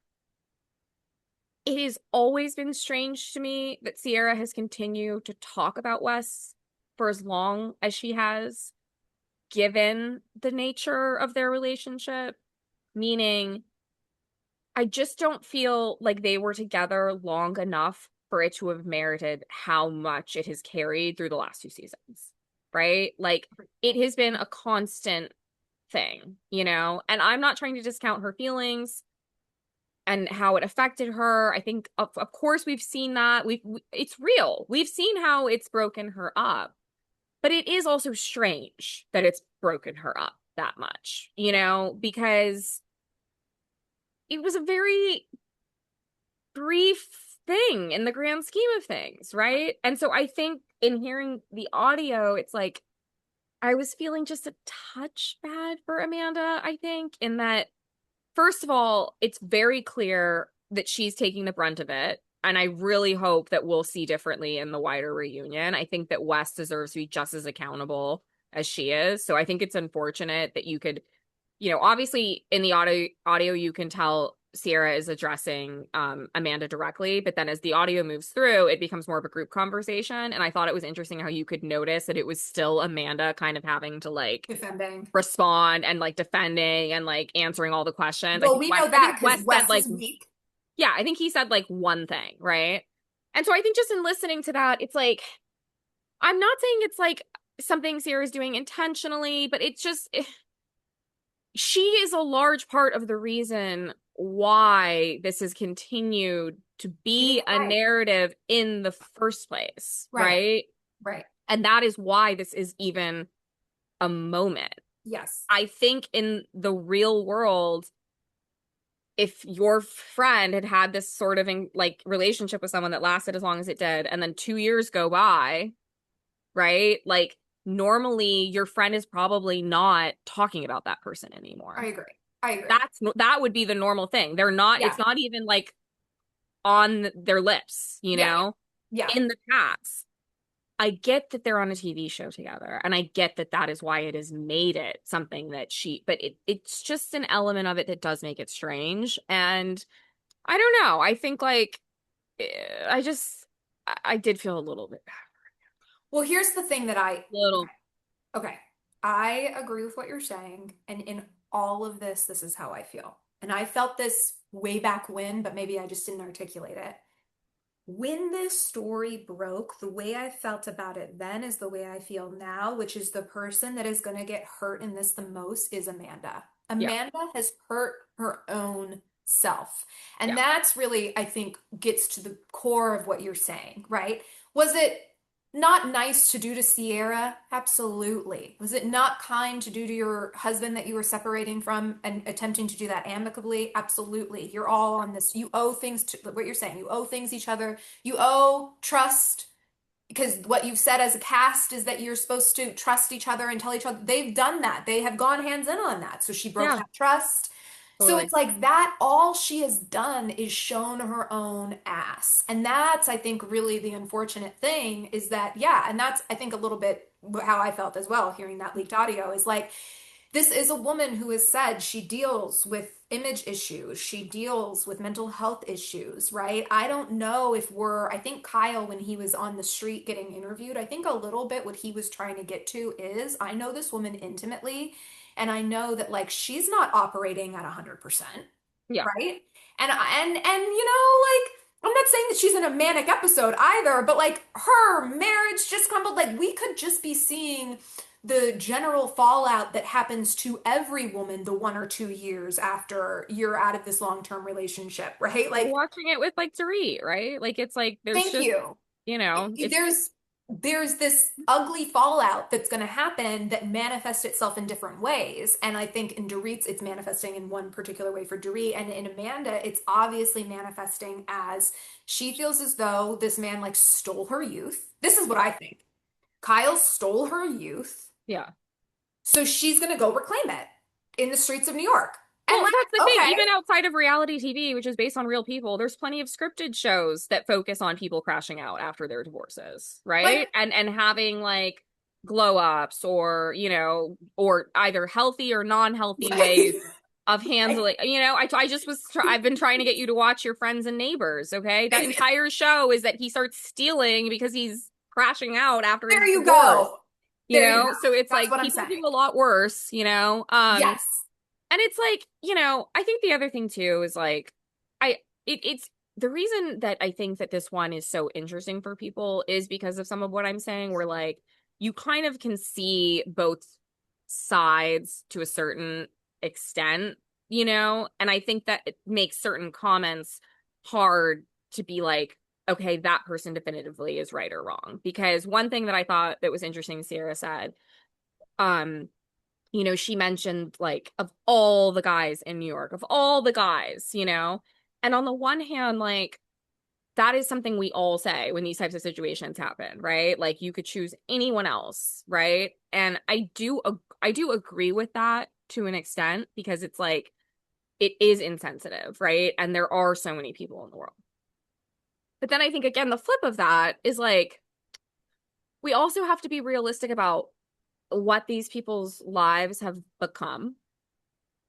it has always been strange to me that Sierra has continued to talk about Wes for as long as she has, given the nature of their relationship. Meaning, I just don't feel like they were together long enough for it to have merited how much it has carried through the last two seasons, right? Like, it has been a constant thing, And I'm not trying to discount her feelings. and how it affected her. I think of course we've seen that. It's real. We've seen how it's broken her up. But it is also strange that it's broken her up that much, because it was a very brief thing in the grand scheme of things, right? And so I think in hearing the audio, it's like I was feeling just a touch bad for Amanda, I think, in that, first of all, it's very clear that she's taking the brunt of it. And I really hope that we'll see differently in the wider reunion. I think that Wes deserves to be just as accountable as she is. So I think it's unfortunate that you could, obviously in the audio you can tell Sierra is addressing Amanda directly, but then as the audio moves through, it becomes more of a group conversation. And I thought it was interesting how you could notice that it was still Amanda kind of having to like Defending. respond and like defending and like answering all the questions. Well, we know I that think because Wes said Wes like, is weak. yeah, I think he said like one thing, right? And so I think just in listening to that, it's like, I'm not saying it's like something Sierra's doing intentionally, but it's just, she is a large part of the reason why this has continued to be a Right. narrative in the first place, Right. right? Right. And that is why this is even a moment. Yes. I think in the real world, if your friend had had this sort of like relationship with someone that lasted as long as it did, and then 2 years go by, right? Like normally your friend is probably not talking about that person I anymore. agree. I agree. That would be the normal thing. They're not, Yeah. it's not even like on their lips, Yeah. Yeah. in the past. I get that they're on a TV show together, and I get that that is why it has made it something that but it's just an element of it that does make it strange. And I don't know. I think like I did feel a little bit bad. Well, here's the thing that Little, okay. I agree with what you're saying. And in all of this, this is how I feel. And I felt this way back when, but maybe I just didn't articulate it. When this story broke, the way I felt about it then is the way I feel now, which is the person that is going to get hurt in this the most is Amanda. yeah, Amanda has hurt her own self. yeah. And that's really, I think, gets to the core of what you're saying, right? Was it not nice to do to Sierra? Absolutely. Was it not kind to do to your husband that you were separating from and attempting to do that amicably? Absolutely. You're all on this. You owe things to what you're saying. You owe things each other. You owe trust because what you've said as a cast is that you're supposed to trust each other and tell each other. They've done that. They have gone hands in on that. So she broke Yeah, that trust. So totally. it's like that, all she has done is shown her own ass. And that's, I think, really the unfortunate thing is that, yeah, and that's, I think, a little bit how I felt as well, hearing that leaked audio is like, this is a woman who has said she deals with image issues, she deals with mental health issues, right? I don't know if I think Kyle, when he was on the street getting interviewed, I think a little bit what he was trying to get to is I know this woman intimately, and I know that like she's not operating at 100%, Yeah. right? Like I'm not saying that she's in a manic episode either, but like her marriage just crumbled. Like we could just be seeing the general fallout that happens to every woman the 1 or 2 years after you're out of this long-term relationship, right? We're Like, watching it with like Dorit, right? Like it's like there's thank just, you. it's There's this ugly fallout that's going to happen that manifests itself in different ways. And I think in Dorit's, it's manifesting in one particular way for Dorit. And in Amanda, it's obviously manifesting as she feels as though this man like stole her youth. This is what I think. Kyle stole her youth. yeah. So she's going to go reclaim it in the streets of New York. And Well, like, that's the thing. okay, Even outside of reality TV, which is based on real people, there's plenty of scripted shows that focus on people crashing out after their divorces, like, right? And having like glow ups or, or either healthy or non-healthy ways right, of handling, I've been trying to get you to watch Your Friends and Neighbors, okay? That entire show is that he starts stealing because he's crashing out after his there you divorce, go. There you go. So it's That's like what I'm people saying. do a lot worse, Yes. and it's like, I think the other thing too is like, it's the reason that I think that this one is so interesting for people is because of some of what I'm saying, where like you kind of can see both sides to a certain extent. you know? And I think that it makes certain comments hard to be like, okay, that person definitively is right or wrong. Because one thing that I thought that was interesting, Sierra said, um, she mentioned like of all the guys in New York, of all the guys, and on the one hand, like that is something we all say when these types of situations happen, right? Like you could choose anyone else, right? And I do agree with that to an extent because it's like it is insensitive, right? And there are so many people in the world. But then I think again the flip of that is like we also have to be realistic about what these people's lives have become,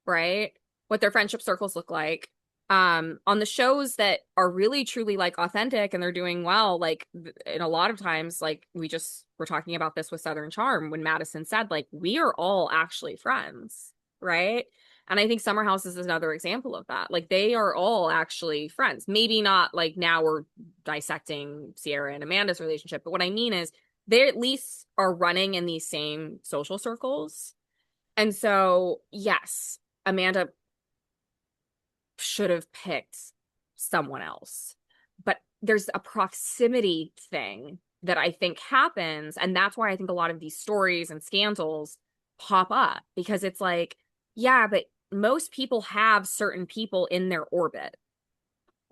right? What their friendship circles look like. On the shows that are really truly like authentic and they're doing well, like in a lot of times, like we just were talking about this with Southern Charm when Madison said, like, we are all actually friends, right? And I think Summer House is another example of that. Like they are all actually friends. Maybe not like now we're dissecting Sierra and Amanda's relationship, but what I mean is they at least are running in these same social circles. And so, yes, Amanda should have picked someone else. But there's a proximity thing that I think happens. And that's why I think a lot of these stories and scandals pop up because it's like, yeah, but most people have certain people in their orbit.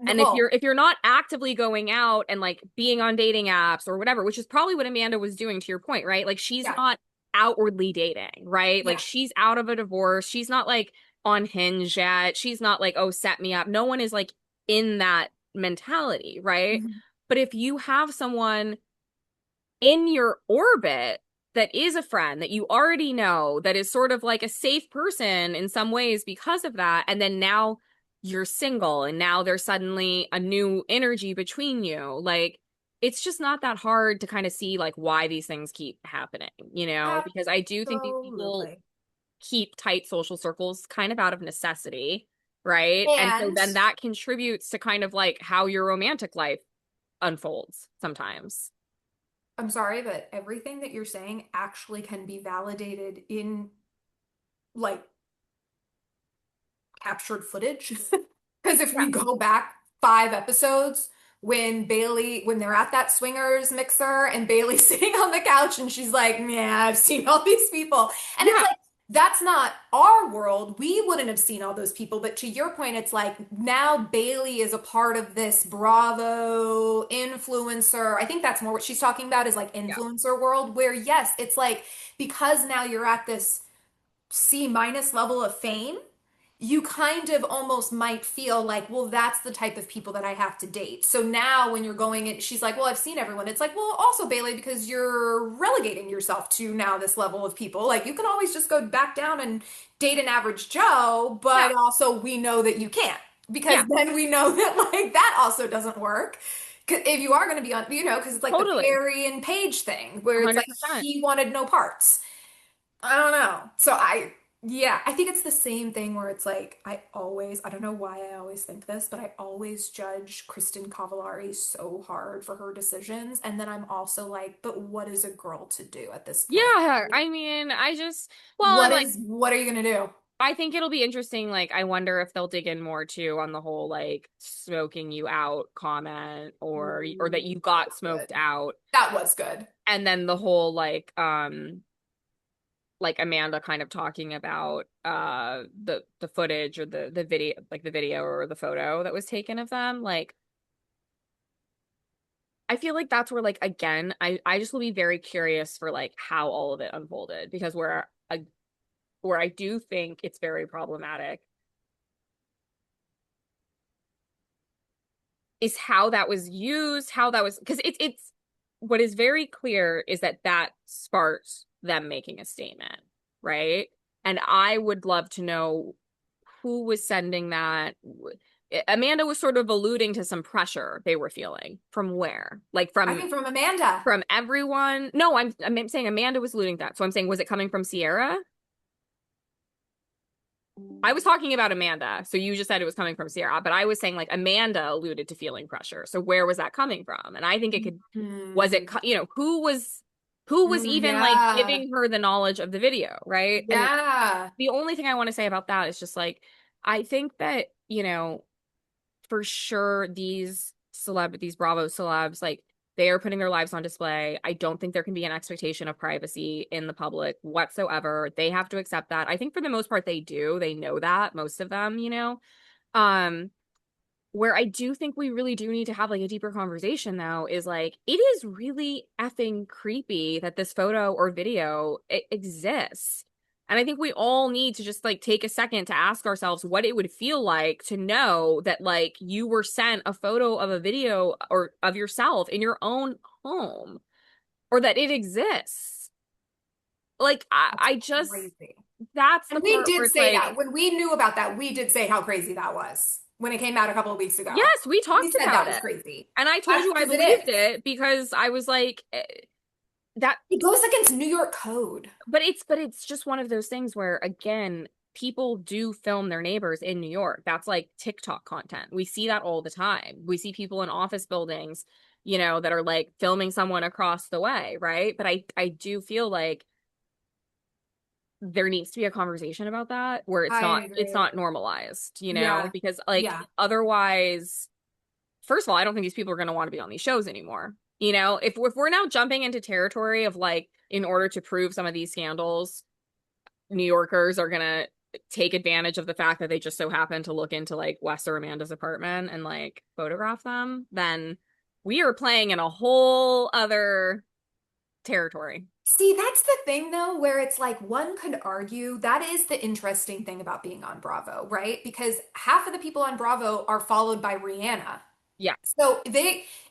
No, And if you're well, if you're not actively going out and like being on dating apps or whatever, which is probably what Amanda was doing to your point, right? Like she's yeah, not outwardly dating, right? Like yeah. she's out of a divorce. She's not like on Hinge yet. She's not like, oh, set me up. No one is like in that mentality, right? Mhm. But if you have someone in your orbit that is a friend that you already know, that is sort of like a safe person in some ways because of that, and then now you're single and now there's suddenly a new energy between you, like it's just not that hard to kind of see like why these things keep happening, because I do think these people Absolutely. keep tight social circles kind of out of necessity, right? And so And then that contributes to kind of like how your romantic life unfolds sometimes. I'm sorry, but everything that you're saying actually can be validated in like captured footage. Because if Yeah. we go back 5 episodes, when they're at that swingers mixer and Bailey's sitting on the couch and she's like, yeah, I've seen all these people. And it's Yeah. like, that's not our world. We wouldn't have seen all those people. But to your point, it's like now Bailey is a part of this Bravo influencer. I think that's more what she's talking about is like Yeah. influencer world, where yes, it's like because now you're at this C- level of fame, you kind of almost might feel like, well, that's the type of people that I have to date. So now when you're going in, she's like, well, I've seen everyone. It's like, well, also, Bailey, because you're relegating yourself to now this level of people. Like, you can always just go back down and date an average Joe, Yeah. but also we know that you can't because Yeah. then we know that, like, that also doesn't work. 'Cause if you are going to be on, because it's like the Totally. Perry and Paige thing where it's like 100%. he wanted no parts. I don't know. Yeah, I think it's the same thing where it's like, I don't know why I always think this, but I always judge Kristen Cavallari so hard for her decisions. And then I'm also like, but what is a girl to do at this point? Yeah. Like, I mean, well, and like, what are you gonna do? I think it'll be interesting. Like, I wonder if they'll dig in more too on the whole, like, smoking you out comment or that Ooh, you that got was smoked good. out. That was good. And then the whole, like Amanda kind of talking about the footage or the video, like the video or the photo that was taken of them. Like, I feel like that's where, like, again, I just will be very curious for like how all of it unfolded because where I do think it's very problematic is how that was used, how that was because it's what is very clear is that that sparked them making a statement, right? And I would love to know who was sending that. Amanda was sort of alluding to some pressure they were feeling from where? Like I think from Amanda. from everyone. No, I'm saying Amanda was alluding to that. So I'm saying was it coming from Sierra? I was talking about Amanda. So you just said it was coming from Sierra, but I was saying like Amanda alluded to feeling pressure. So where was that coming from? And I think it could was it Hmm. who was even like Yeah. giving her the knowledge of the video, right? And Yeah. the only thing I want to say about that is just like I think that, for sure these Bravo celebs, like they are putting their lives on display. I don't think there can be an expectation of privacy in the public whatsoever. They have to accept that. I think for the most part they do. They know that, most of them. Um, where I do think we really do need to have like a deeper conversation though is like it is really effing creepy that this photo or video exists. And I think we all need to just like take a second to ask ourselves what it would feel like to know that like you were sent a photo of a video or of yourself in your own home or that it exists. Like That's I just crazy. that's the And we part where did it's say like, that. When we knew about that, we did say how crazy that was when it came out a couple of weeks ago. yes, we We talked said that about was it. crazy. And I told you I Because it believed is. it because I was like that It goes against New York code. but it's just one of those things where again people do film their neighbors in New York. That's like TikTok content. We see that all the time. We see people in office buildings, that are like filming someone across the way, right? But I do feel like there needs to be a conversation about that where it's I not agree. normalized, Yeah. because like Yeah. otherwise first of all, I don't think these people are going to want to be on these shows anymore. If we're now jumping into territory of like, in order to prove some of these scandals, New Yorkers are going to take advantage of the fact that they just so happen to look into like Wes or Amanda's apartment and like photograph them, then we are playing in a whole other territory. See, that's the thing though, where it's like one could argue that is the interesting thing about being on Bravo, right? Because half of the people on Bravo are followed by Rihanna. Yeah.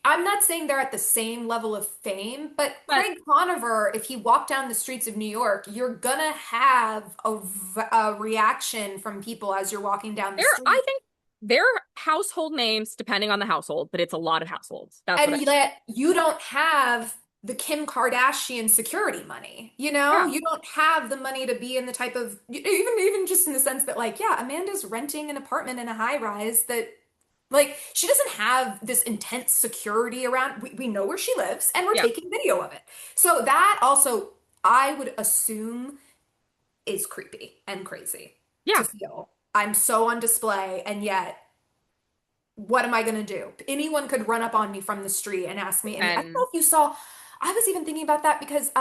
I'm not saying they're at the same level of fame, but But Craig Conover, if he walked down the streets of New York, you're gonna have a reaction from people as you're walking down the I street. think they're household names depending on the household, but it's a lot of households. That's what I And yet you don't have the Kim Kardashian security money. Yeah. You don't have the money to be in the type of even just in the sense that like, yeah, Amanda's renting an apartment in a high rise that like she doesn't have this intense security around. We know where she lives and we're Yeah. taking video of it. So that also I would assume is creepy and crazy to Yeah. feel. I'm so on display and yet what am I going to do? Anyone could run up on me from the street and ask me any. I don't know And if you saw, I was even thinking about that because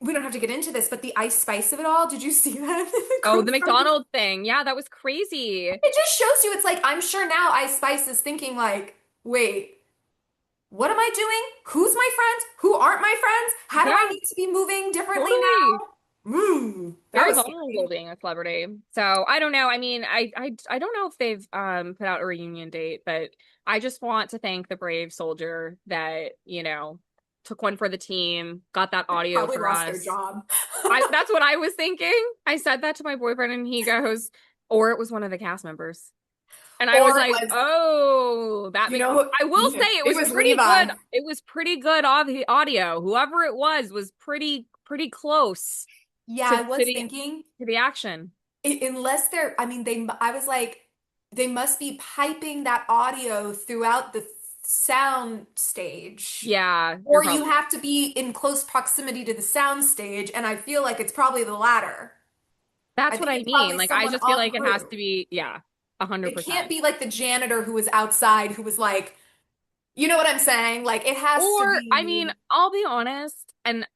we don't have to get into this, but the ice spice of it all, did you see that? The oh, the GoFundMe? McDonald's thing. Yeah, that was crazy. It just shows you it's like I'm sure now Ice Spice is thinking like, wait, what am I doing? Who's my friends? Who aren't my friends? How do I Yeah, need to be moving differently totally. now? That Very was vulnerable scary. being a celebrity. So I don't know. I mean, I don't know if they've put out a reunion date, but I just want to thank the brave soldier that, took one for the team, got that audio Probably for lost their us. job. I That's what I was thinking. I said that to my boyfriend and he goes, or it was one of the cast members. And I was Or it like, was, oh, that you makes, know, I will say it it was was pretty good. Levi. It was pretty good audio. Whoever it was pretty close Yeah, to, I to was the, thinking, to the action. unless they're, I mean, I was like, they must be piping that audio throughout the sound stage. Yeah, you're Or you probably, have to be in close proximity to the sound stage, and I feel like it's probably the latter. I that's what think I it's mean. probably Like, I someone just feel on like it has crew. to be, yeah, a hundred It can't percent. be like the janitor who was outside who was like, you know what I'm saying? Like it has to Or, I mean, be. I'll be honest, and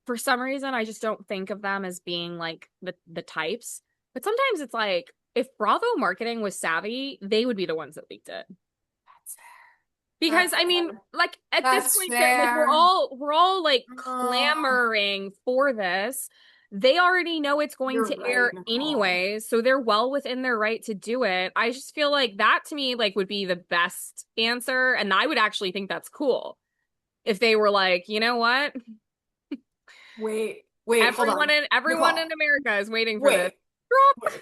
for some reason, I just don't think of them as being like the types. But sometimes it's like, if Bravo marketing was savvy, they would be the ones that leaked it. That's fair. Because That's I mean, fair. like at this That's point, like fair. we're all like Oh, clamoring for this. They already know it's going you're to right, air Nicole. anyway, so they're well within their right to do it. I just feel like that to me like would be the best answer, and I would actually think that's cool if they were like, you know what? Wait, hold on. Everyone Nicole, in America is waiting for this. wait, Drop. wait,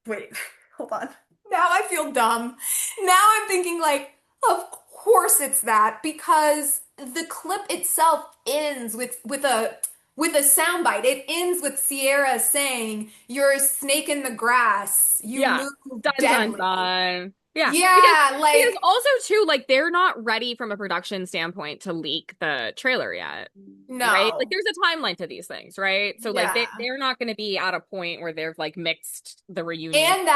wait. Hold on. Now I feel dumb. Now I'm thinking like, of course it's that because the clip itself ends with a soundbite. It ends with Sierra saying, "You're a snake in the grass. You Yeah. move Dun dun deadly." dun. Yeah. Yeah, Because like also too, like they're not ready from a production standpoint to leak the trailer yet. right? Like No. there's a timeline to these things, right? So like Yeah. they're not going to be at a point where they've like mixed the reunion. And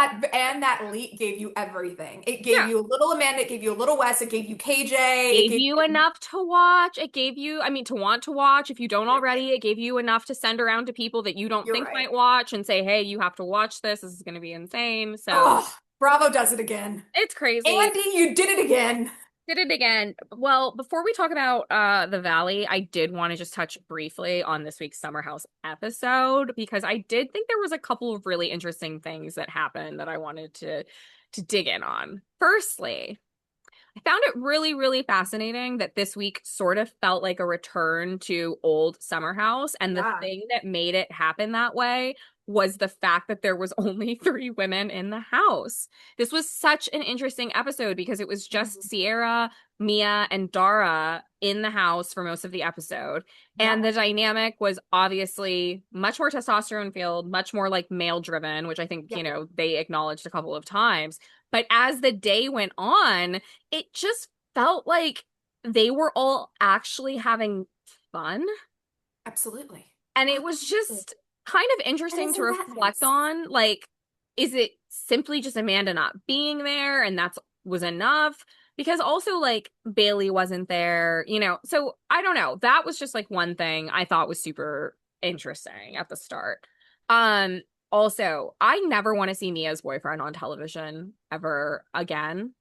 that leak gave you everything. It gave Yeah. you a little Amanda, it gave you a little Wes, it gave you KJ, it Gave gave you you enough to watch. It gave you, I mean, to want to watch if you don't you're right. already. It gave you enough to send around to people that you don't You're think right. might watch and say, hey, you have to watch this. This is going to be insane. So Oh, Bravo does it again. it's crazy. Andy, you did it again. Did it again. Well, before we talk about the Valley, I did want to just touch briefly on this week's Summer House episode because I did think there was a couple of really interesting things that happened that I wanted to dig in on. Firstly, I found it really, really fascinating that this week sort of felt like a return to old Summer House. And the Yeah. thing that made it happen that way was the fact that there was only three women in the house. This was such an interesting episode because it was just Mhm. Sierra, Mia, and Dara in the house for most of the episode. Yeah. And the dynamic was obviously much more testosterone filled, much more like male driven, which I think, Yeah. they acknowledged a couple of times. But as the day went on, it just felt like they were all actually having fun. Absolutely. And it was Absolutely. just kind of And interesting to isn't that reflect nice? on. Like, is it simply just Amanda not being there and that's was enough? Because also, like, Bailey wasn't there, So I don't know. That was just like one thing I thought was super interesting at the start. Um, Also, I never want to see Mia's boyfriend on television ever again.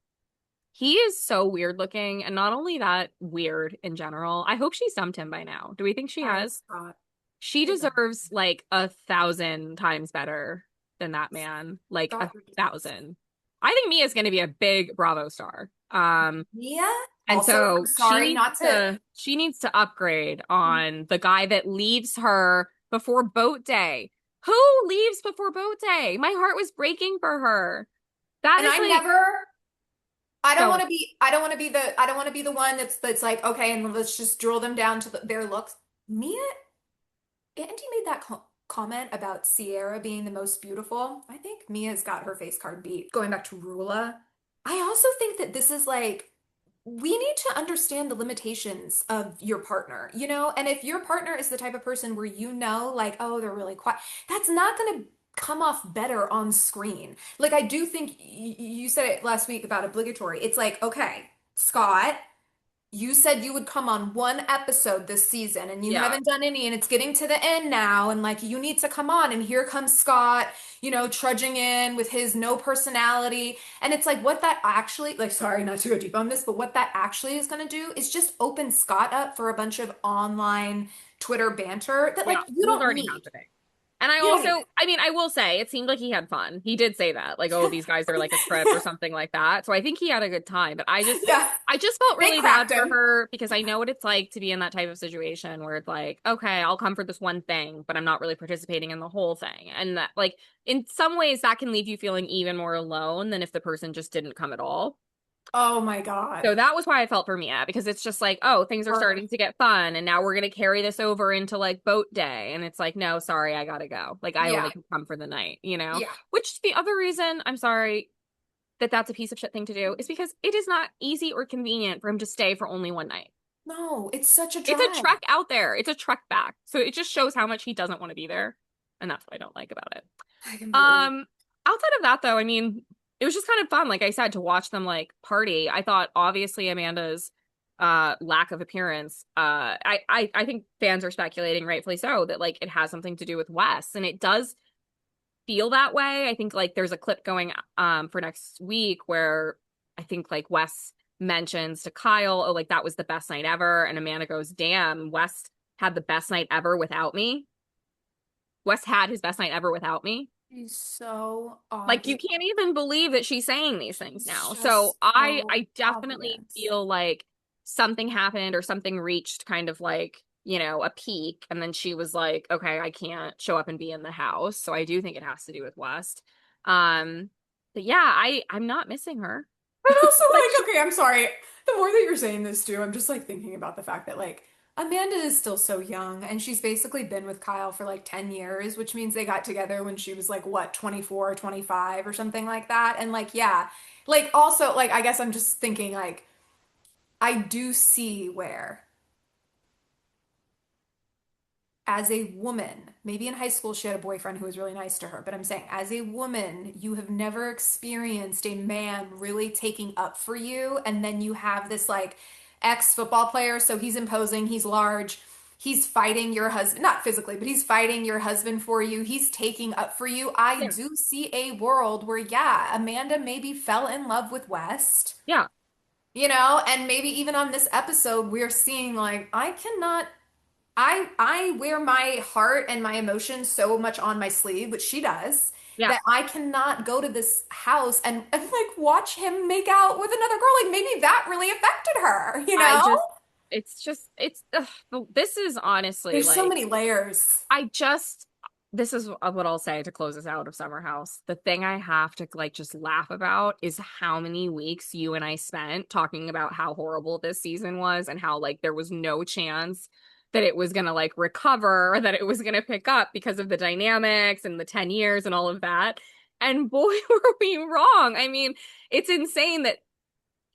He is so weird looking, and not only that, weird in general. I hope she's dumped him by now. Do we think she I has? thought She you're done. deserves like 1,000 times better than that man. Like a Thought you're done. thousand. I think Mia's going to be a big Bravo star. Mia, And also, I'm so sorry not to. she needs to upgrade on the guy that leaves her before boat day. Who leaves before boat day? My heart was breaking for her. That And is I like never. I don't want so to be. I don't want to be the. I don't want to be the one that's like, okay, and let's just drill them down to their looks. Mia, Andy made that comment about Sierra being the most beautiful. I think Mia's got her face card beat. Going back to Rula, I also think that this is like we need to understand the limitations of your partner, And if your partner is the type of person where like, oh, they're really quiet, that's not going to come off better on screen. Like, I do think you said it last week about obligatory. It's like, okay, Scott, you said you would come on one episode this season and you yeah. haven't done any and it's getting to the end now and like you need to come on and here comes Scott, trudging in with his no personality. And it's like what that actually, like, sorry not to go deep on this, but what that actually is going to do is just open Scott up for a bunch of online Twitter banter that Yeah, like you it was don't already need. happening. And You don't need I mean, I will say it seemed like he had fun. He did say that, like, oh, these guys are like a trip or it. something like that. So I think he had a good time. But Yeah, I just felt they really bad cracked for him. her because I know what it's like to be in that type of situation where it's like, okay, I'll come for this one thing, but I'm not really participating in the whole thing. And that, like, in some ways, that can leave you feeling even more alone than if the person just didn't come at all. Oh my God. So that was why I felt for Mia because it's just like, oh, things are Or starting to get fun, and now we're gonna carry this over into like boat day, and it's like, no, sorry, I gotta go. Like I only yeah, can come for the night. yeah. Which the other reason I'm sorry that that's a piece of shit thing to do is because it is not easy or convenient for him to stay for only one night. No, it's such a It's a drive. trek out there. It's a trek back. So it just shows how much he doesn't want to be there, and that's what I don't like about it. I completely. Um, Outside of that though, I mean, it was just kind of fun, like I said, to watch them like party. I thought obviously Amanda's lack of appearance, I think fans are speculating, rightfully so, that like it has something to do with Wes. And it does feel that way. I think like there's a clip going for next week where I think like Wes mentions to Kyle, oh, like that was the best night ever. And Amanda goes, damn, Wes had the best night ever without me. Wes had his best night ever without me. He's so Like you obvious. can't even believe that she's saying these things It's now. So just so I definitely obvious. feel like something happened or something reached kind of like, a peak, and then she was like, okay, I can't show up and be in the house. So I do think it has to do with West. Um but yeah, I'm not missing her. But also, Like like, okay, I'm sorry. The more that you're saying this too, I'm just like thinking about the fact that like Amanda is still so young and she's basically been with Kyle for like 10 years, which means they got together when she was like what, 24, 25 or something like that. And like, yeah, like also, like, I guess I'm just thinking like I do see where as a woman, maybe in high school she had a boyfriend who was really nice to her, but I'm saying as a woman, you have never experienced a man really taking up for you, and then you have this like ex-football player, so he's imposing, he's large, he's fighting your husband, not physically, but he's fighting your husband for you, he's taking up for you. I Yeah. do see a world where, yeah, Amanda maybe fell in love with West, Yeah. and maybe even on this episode, we're seeing like, I cannot I wear my heart and my emotions so much on my sleeve, which she does, Yeah. that I cannot go to this house and like watch him make out with another girl. Like maybe that really affected her, you I know? just, it's just, it's, ugh, this is honestly There's so like, many layers. I just, this is what I'll say to close us out of Summer House. The thing I have to like just laugh about is how many weeks you and I spent talking about how horrible this season was and how like there was no chance that it was gonna like recover, or that it was gonna pick up because of the dynamics and the 10 years and all of that. And boy, were we wrong. I mean, it's insane that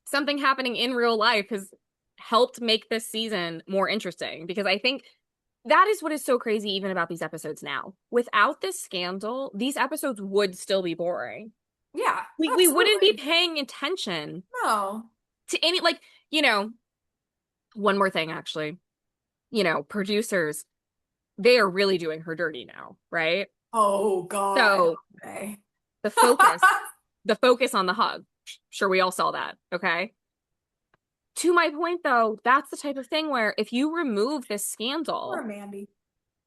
something happening in real life has helped make this season more interesting, because I think that is what is so crazy even about these episodes now. Without this scandal, these episodes would still be boring. Yeah, We wouldn't be absolutely. paying attention No. to any like, you know, one more thing actually. Producers, they are really doing her dirty now, right? Oh God. So Okay. the focus, the focus on the hug. Sure, we all saw that, okay? To my point though, that's the type of thing where if you remove this Poor scandal, Mandy.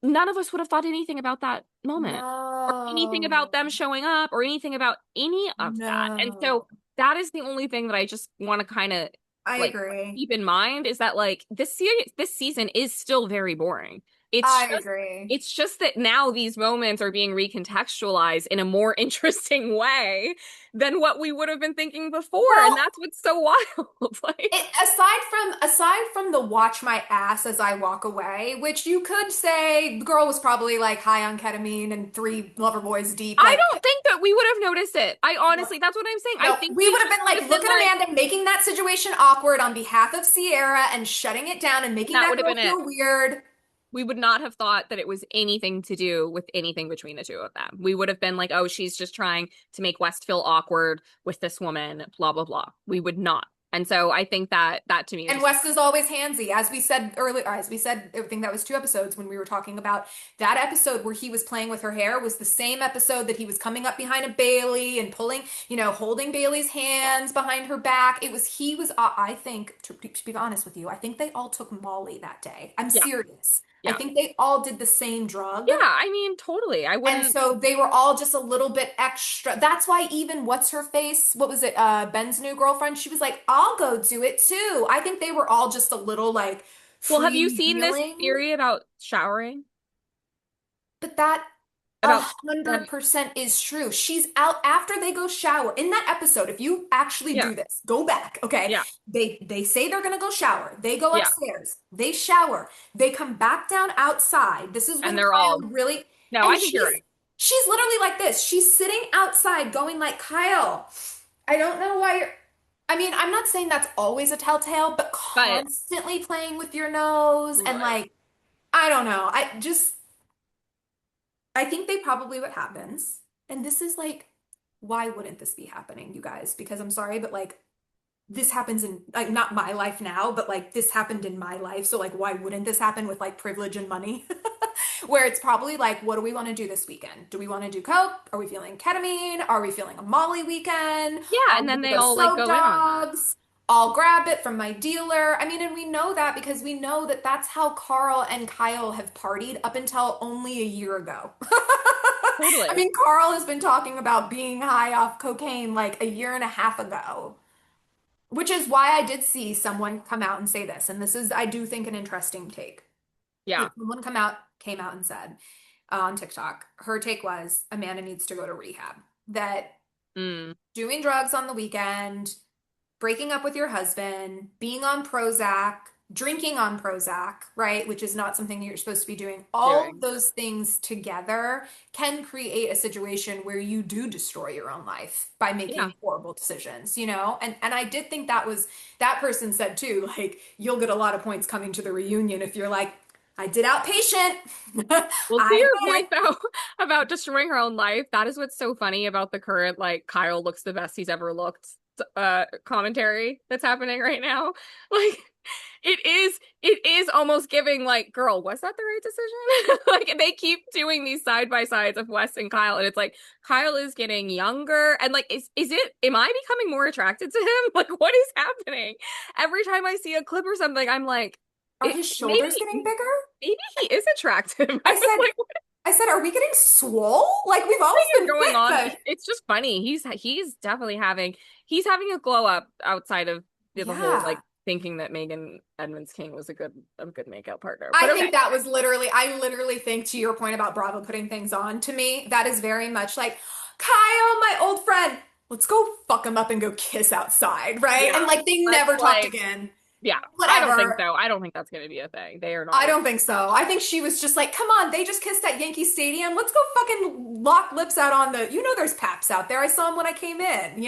none of us would have thought anything about that moment or anything about No. them showing up or anything about any of that. And so No. that is the only thing that I just want to kind of I like agree. keep in mind, is that like this season is still very boring. It's I just agree. it's just that now these moments are being recontextualized in a more interesting way than what we would have been thinking before. And Well, that's what's so wild. Like, aside from the watch my ass as I walk away, which you could say the girl was probably like high on ketamine and three lover boys deep, I like don't think that we would have noticed it. I no, honestly, that's what I'm saying. I no, think we we would have just been would like, have look been at like, Amanda making that situation awkward on behalf of Sierra and shutting it down and making that that would have girl been it. feel weird. We would not have thought that it was anything to do with anything between the two of them. We would have been like, oh, she's just trying to make West feel awkward with this woman, blah, blah, blah. We would not. And so I think that to me is And just, West is always handsy, as we said earlier. As we said, I think that was 2 episodes when we were talking about that episode where he was playing with her hair was the same episode that he was coming up behind a Bailey and pulling, holding Bailey's hands behind her back. He was, I think, to be honest with you, I think they all took Molly that day. I'm yeah, serious. I yeah. think they all did the same drug. Yeah, I mean, totally. I And wouldn't, so they were all just a little bit extra. That's why even what's her face? What was it? Ben's new girlfriend. She was like, "I'll go do it too." I think they were all just a little like well, have you seen this freewheeling. theory about showering? But that a About, have, hundred percent is true. She's out after they go shower. In that episode, if you actually yeah, do this, go back, okay? yeah, They say they're gonna go shower. They go yeah. upstairs. They shower. They come back down outside. This is And when they're Kyle all, really no, and I think you're right. she's literally like this. She's sitting outside going like, Kyle, I don't know why you're I mean, I'm not saying that's always a telltale, but But, constantly playing with your nose and right. like I don't know. I think they probably what happens. And this is like, why wouldn't this be happening, you guys? Because I'm sorry, but like this happens in like not my life now, but like this happened in my life. So like why wouldn't this happen with like privilege and money? Where it's probably like, what do we want to do this weekend? Do we want to do coke? Are we feeling ketamine? Are we feeling a Molly weekend? Yeah, Are and we then gonna they go all like slow go in on that. dogs? I'll grab it from my dealer. I mean, and we know that because we know that that's how Carl and Kyle have partied up until only a year ago. I Totally. mean, Carl has been talking about being high off cocaine like a year and a half ago, which is why I did see someone come out and say this. And this is, I do think, an interesting take. Yeah. That someone came out and said on TikTok, her take was Amanda needs to go to rehab. That Mm, doing drugs on the weekend, breaking up with your husband, being on Prozac, drinking on Prozac, right, which is not something you're supposed to be doing, all of doing. those things together can create a situation where you do destroy your own life by Yeah. making horrible decisions, And I did think that was that person said too, like you'll get a lot of points coming to the reunion if you're like I did outpatient. Well, to I your admit it. point though about destroying her own life, that is what's so funny about the current like Kyle looks the best he's ever looked commentary that's happening right now. Like it is almost giving like, girl, was that the right decision? Like they keep doing these side by sides of Wes and Kyle, and it's like Kyle is getting younger, and like is it am I becoming more attracted to him? Like what is happening? Every time I see a clip or something, I'm like, Are his maybe shoulders getting bigger? maybe he is attractive. I I was said, like, what I said, are we getting swole? Like we've always is been going fit, on? but It's just funny. He's definitely having a glow up outside of the whole yeah. like thinking that Megan Edmonds King was a good makeup partner. I But okay. think that was I literally think to your point about Bravo putting things on, to me, that is very much like, Kyle, my old friend, let's go fuck him up and go kiss outside, right? Yeah. And like they Let's never talked like again. yeah. I don't think Whatever. so. I don't think that's gonna be a thing. They are not I looking don't think so. I think she was just like, come on, they just kissed at Yankee Stadium. Let's go fucking lock lips out on the, there's paps out there. I saw them when I came in.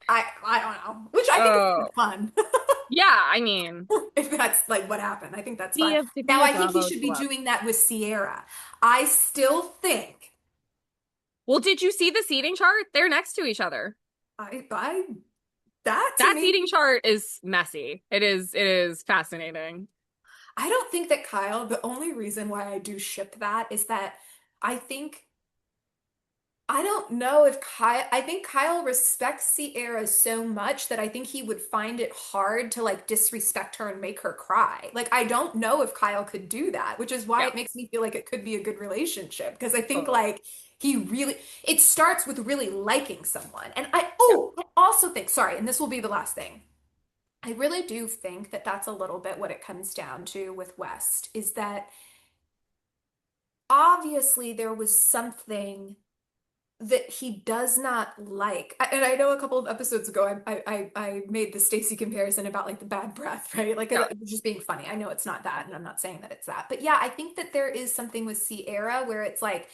I don't know. Which I think is kind oh of fun. yeah, I mean If that's like what happened. I think that's fun. to be Now a I think he Bravo should be celeb. doing that with Sierra. I still think Well, did you see the seating chart? They're next to each other. I that to That me, seating chart is messy. It is fascinating. I don't think that Kyle, the only reason why I do ship that is that I think I don't know if I think Kyle respects Sierra so much that I think he would find it hard to like disrespect her and make her cry. Like, I don't know if Kyle could do that, which is why Yeah, it makes me feel like it could be a good relationship. Because I think totally. like it starts with really liking someone. And Yeah. I also think, sorry, and this will be the last thing. I really do think that that's a little bit what it comes down to with West is that obviously there was something that he does not like. And I know a couple of episodes ago I made the Stacey comparison about like the bad breath, right? Like Yeah. it was just being funny. I know it's not that, and I'm not saying that it's that. But yeah, I think that there is something with Sierra where it's like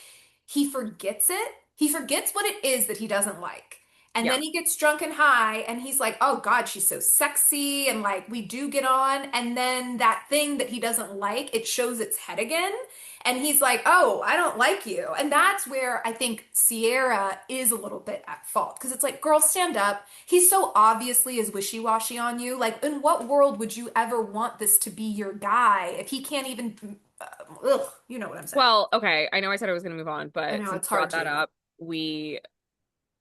he forgets it. He forgets what it is that he doesn't like. And Yeah. then he gets drunk and high and he's like, "Oh God, she's so sexy." And like we do get on. And then that thing that he doesn't like, it shows its head again. And he's like, "Oh, I don't like you." And that's where I think Sierra is a little bit at fault because it's like, girl, stand up. He so obviously is wishy-washy on you. Like, in what world would you ever want this to be your guy if he can't even, ugh, you know what I'm saying? Well, okay. I know I said I was going to move on, I but know since it's you hard brought that to. up, we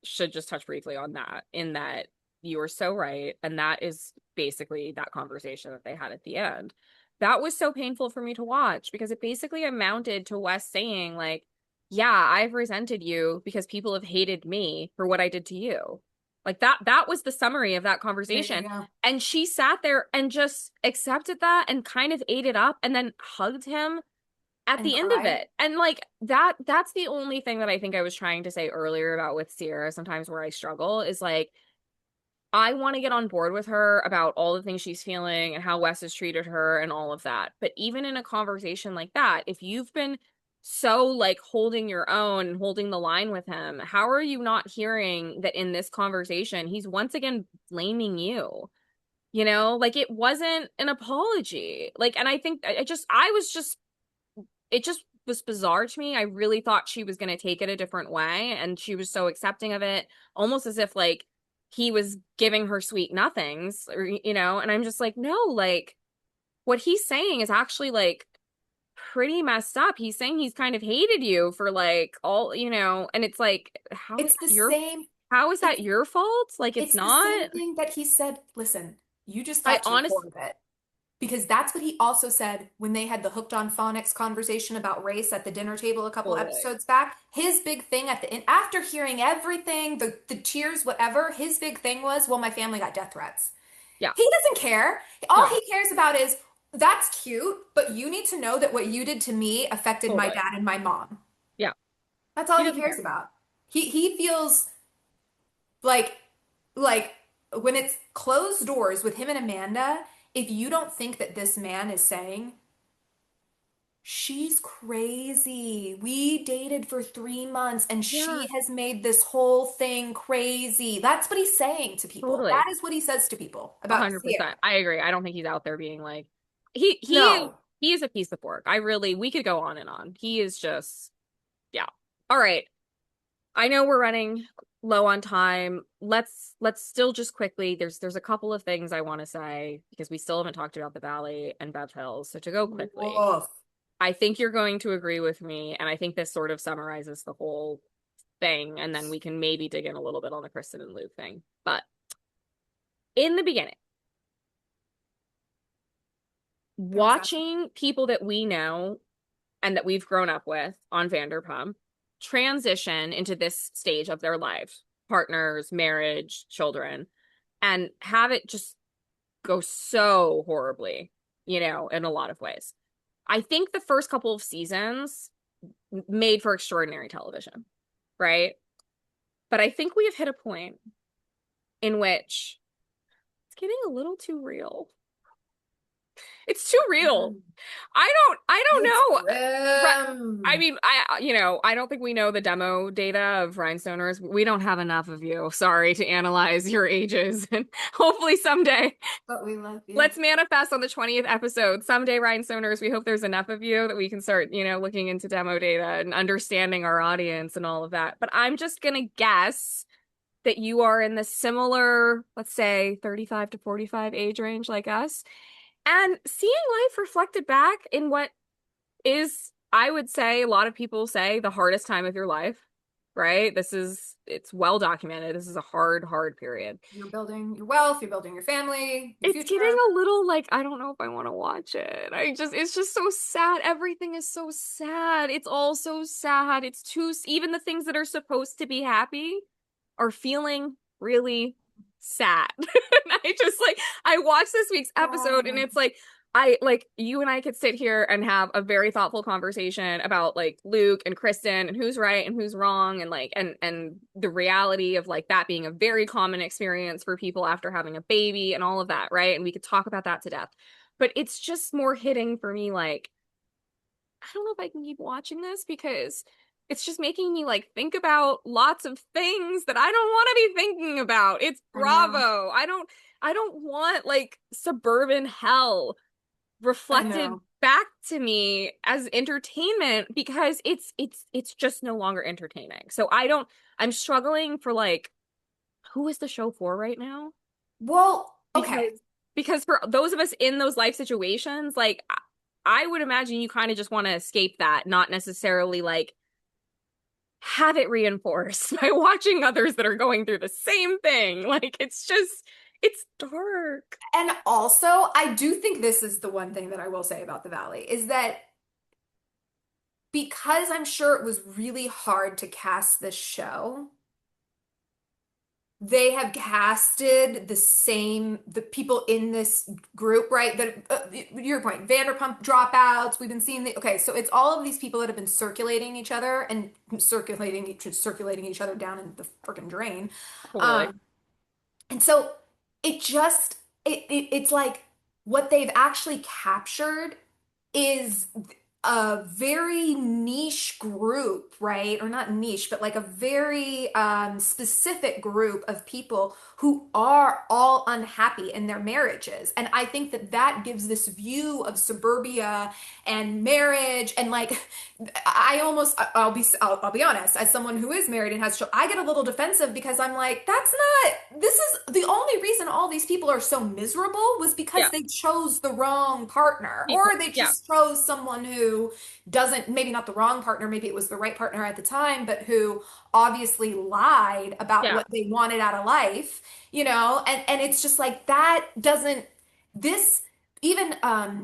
should just touch briefly on that, in that you were so right. And that is basically that conversation that they had at the end. That was so painful for me to watch because it basically amounted to Wes saying, like, yeah, I've resented you because people have hated me for what I did to you. Like that was the summary of that There you conversation. go. And she sat there and just accepted that and kind of ate it up and then hugged him at And the end of cried. it. And like that's the only thing that I think I was trying to say earlier about with Sierra sometimes where I struggle is like I want to get on board with her about all the things she's feeling and how Wes has treated her and all of that. But even in a conversation like that, if you've been so like holding your own and holding the line with him, how are you not hearing that in this conversation he's once again blaming you? You know, like it wasn't an apology. Like, and I think I was just it just was bizarre to me. I really thought she was going to take it a different way, and she was so accepting of it, almost as if like he was giving her sweet nothings, or and I'm just like, no, like what he's saying is actually like pretty messed up. He's saying he's kind of hated you for like all, and it's like, It's the same. how is that It's your fault? Like it's it's the same not. thing that he said, listen, you just I got to the honest core of it. Because that's what he also said when they had the Hooked on Phonics conversation about race at the dinner table a couple totally. episodes back. His big thing at the end, after hearing everything, the tears, whatever, his big thing was, well, my family got death threats. Yeah, He doesn't care. All no, he cares about is, that's cute, but you need to know that what you did to me affected my totally. dad and my mom. Yeah, That's all he he doesn't cares care. about. He feels like like when it's closed doors with him and Amanda, if you don't think that this man is saying, she's crazy. We dated for 3 months and Yeah, she has made this whole thing crazy. That's what he's saying to people. That totally. is what he says to people about 100%. Sierra. I agree. I don't think he's out there being like he No. He is a piece of work. We could go on and on. He is just, yeah. All right. I know we're running low on time. Let's still just quickly, there's a couple of things I want to say because we still haven't talked about the Valley and Bev Hills. So to go quickly, Woof. I think you're going to agree with me, and I think this sort of summarizes the whole thing, and then we can maybe dig in a little bit on the Kristen and Luke thing. But in the beginning, There was that. watching people that we know and that we've grown up with on Vanderpump transition into this stage of their life, partners, marriage, children, and have it just go so horribly, in a lot of ways. I think the first couple of seasons made for extraordinary television, right? But I think we have hit a point in which it's getting a little too real. It's too real. Mm. I don't It's know. I grim. mean, I don't think we know the demo data of Rhinestoners. We don't have enough of you. Sorry to analyze your ages. And hopefully someday, But we love you. let's manifest on the 20th episode. Someday, Rhinestoners, we hope there's enough of you that we can start, looking into demo data and understanding our audience and all of that. But I'm just gonna guess that you are in the similar, let's say, 35 to 45 age range like us. And seeing life reflected back in what is, I would say, a lot of people say, the hardest time of your life, right? It's well documented. This is a hard, hard period. You're building your wealth, you're building your family, your It's getting future. a little like, I don't know if I want to watch it. It's just so sad. Everything is so sad. It's all so sad. Even the things that are supposed to be happy are feeling really sad. And I watched this week's episode and Oh. it's like, you and I could sit here and have a very thoughtful conversation about like Luke and Kristen and who's right and who's wrong and and the reality of like that being a very common experience for people after having a baby and all of that, right? And we could talk about that to death. But it's just more hitting for me like I don't know if I can keep watching this because it's just making me like think about lots of things that I don't want to be thinking about. It's I know. Bravo. I don't want like suburban hell I reflected know. back to me as entertainment because it's just no longer entertaining. So I'm struggling for like who is the show for right now? Well, okay. Because for those of us in those life situations, like I would imagine you kind of just want to escape that, not necessarily like have it reinforced by watching others that are going through the same thing. Like it's dark. And also, I do think this is the one thing that I will say about the Valley is that because I'm sure it was really hard to cast this show, they have casted the people in this group, right? That your point, Vanderpump dropouts. We've been seeing okay, so it's all of these people that have been circulating each other and circulating each other down in the freaking drain. Totally. Um, and so it just it's like what they've actually captured is a very niche group, right? Or not niche, but like a very specific group of people who are all unhappy in their marriages. And I think that that gives this view of suburbia and marriage and like I almost I'll be honest, as someone who is married and has children, I get a little defensive because I'm like, that's not this is the only reason all these people are so miserable was because Yeah. they chose the wrong partner People. or they Yeah. just chose someone who doesn't, maybe not the wrong partner, maybe it was the right partner at the time, but who obviously lied about Yeah. what they wanted out of life, and it's just like that doesn't this even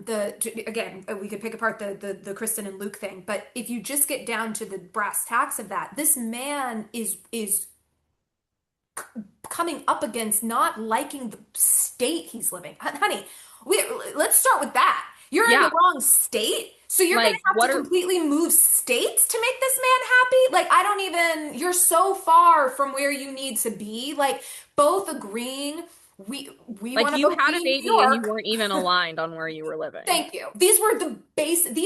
the again we could pick apart the Kristen and Luke thing, but if you just get down to the brass tacks of that, this man is coming up against not liking the state he's living. Honey, let's start with that. You're in the Yeah. wrong state, so you're going to Like have to completely move states to make this man happy? Like, I don't even, you're so far from where you need to be. Like, both agreeing, we like want to you both had be a in New baby and you York. weren't even aligned on where you were living. Thank you. These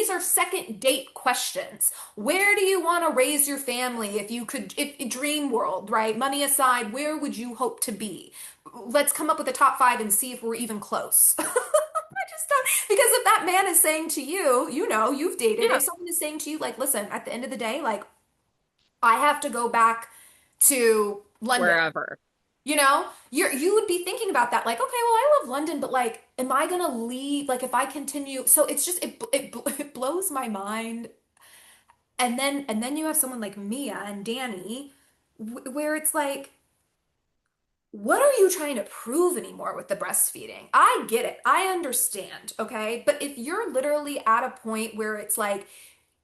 are second date questions. Where do you want to raise your family if you could, if dream world, right? Money aside, where would you hope to be? Let's come up with a top five and see if we're even close. just don't, because if that man is saying to you, you've dated, Yeah, if someone is saying to you, like, listen, at the end of the day, like, I have to go back to London. wherever. You would be thinking about that, like, okay, well, I love London, but like, am I gonna leave? Like, if I continue, so it's just it blows my mind. And then you have someone like Mia and Danny, where it's like, what are you trying to prove anymore with the breastfeeding? I get it, I understand, okay, but if you're literally at a point where it's like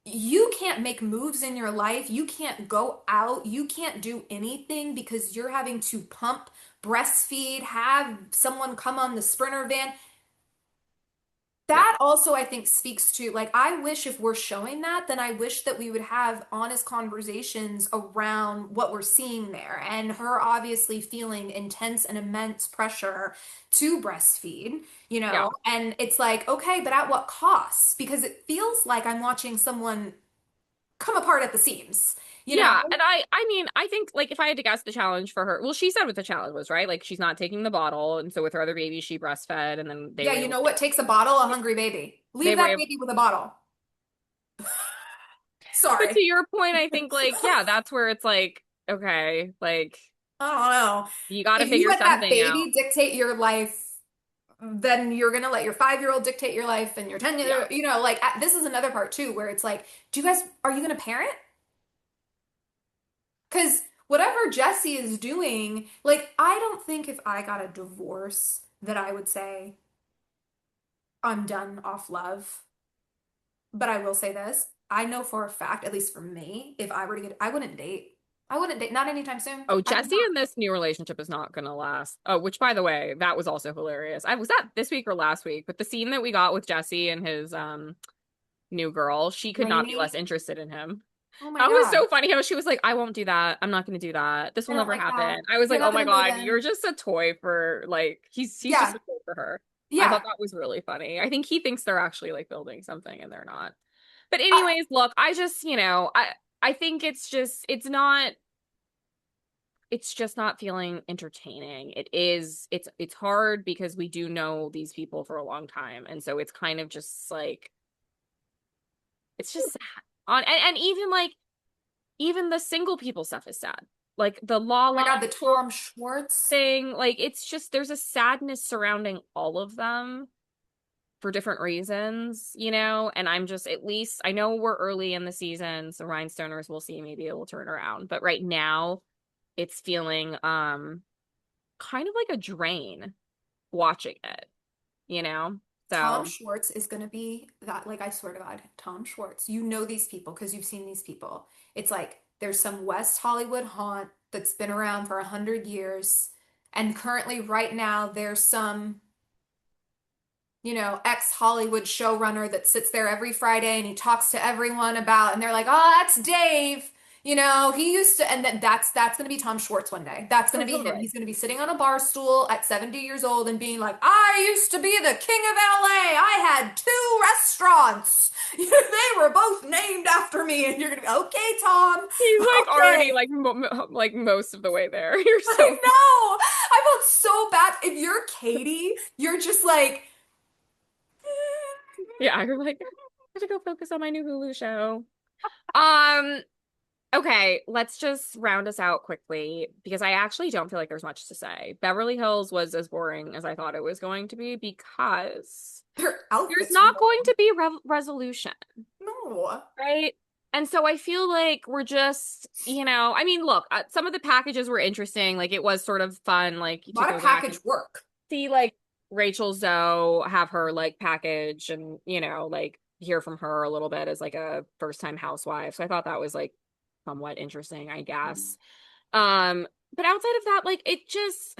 you can't make moves in your life. You can't go out. You can't do anything because you're having to pump, breastfeed, have someone come on the Sprinter van. Yeah. That also, I think, speaks to like, I wish if we're showing that, then I wish that we would have honest conversations around what we're seeing there. And her obviously feeling intense and immense pressure to breastfeed, Yeah. and it's like, okay, but at what cost? Because it feels like I'm watching someone come apart at the seams, you know? Yeah, and I mean, I think like if I had to guess the challenge for her, well, she said what the challenge was, right? Like she's not taking the bottle, and so with her other baby, she breastfed, and then they Yeah, were you able know what takes a bottle? A hungry baby. they Leave were that able, baby with a bottle. but to Sorry. your point, I think like yeah, that's where it's like okay, like I don't know. you got to If you figure let that something out. baby dictate your life, then you're gonna let your 5-year-old dictate your life and your 10 Yeah. year, like this is another part too, where it's like, are you gonna parent? Because whatever Jesse is doing, like, I don't think if I got a divorce that I would say I'm done off love. But I will say this. I know for a fact, at least for me, if I were to get, I wouldn't date. I wouldn't date, not anytime soon. Oh, I would Jesse not. in this new relationship is not gonna last. Oh, which by the way, that was also hilarious. I was that this week or last week, but the scene that we got with Jesse and his new girl, she could not be less Rainy. interested in him. Oh my That was God. so funny how she was like, I won't do that. I'm not going to do that. This I will don't never like that. happen. I was You're like, oh not my gonna move God, you're in. just a toy for like he's just Yeah. a toy for her. I thought Yeah. that was really funny. I think he thinks they're actually like building something and they're not. But I, anyways, look, I just, I think it's just not feeling entertaining. It's hard because we do know these people for a long time. And so it's kind of just like it's just sad. And even like even the single people stuff is sad. Like the oh my Lala God, the Tom Schwartz. thing, like it's just there's a sadness surrounding all of them for different reasons, and I'm just at least I know we're early in the season, so Rhinestoners will see maybe it will turn around. But right now it's feeling kind of like a drain watching it, you know? Tom So Schwartz is gonna be that, like, I swear to God, Tom Schwartz. You know these people because you've seen these people. It's like there's some West Hollywood haunt that's been around for 100 years, and currently, right now, there's some ex-Hollywood showrunner that sits there every Friday and he talks to everyone about, and they're like, oh, that's Dave. He used to, and then that's gonna be Tom Schwartz one day. That's oh gonna be him. totally. He's gonna be sitting on a bar stool at 70 years old and being like, I used to be the king of LA. I had 2 restaurants. They were both named after me. And you're gonna be, okay, Tom. He's like already Okay. like like most of the way there. You're I so know. I felt so bad. If you're Katie, you're just like, yeah, you're like I have to go focus on my new Hulu show. Um, okay, let's just round us out quickly because I actually don't feel like there's much to say. Beverly Hills was as boring as I thought it was going to be because their there's outfits were not going boring. to be resolution, No. right? And so I feel like we're just, I mean, look, some of the packages were interesting. Like it was sort of fun, like A to lot of go back and package work. see like Rachel Zoe have her like package and, like hear from her a little bit as like a first time housewife. So I thought that was like somewhat interesting, I guess. Um, but outside of that, like it just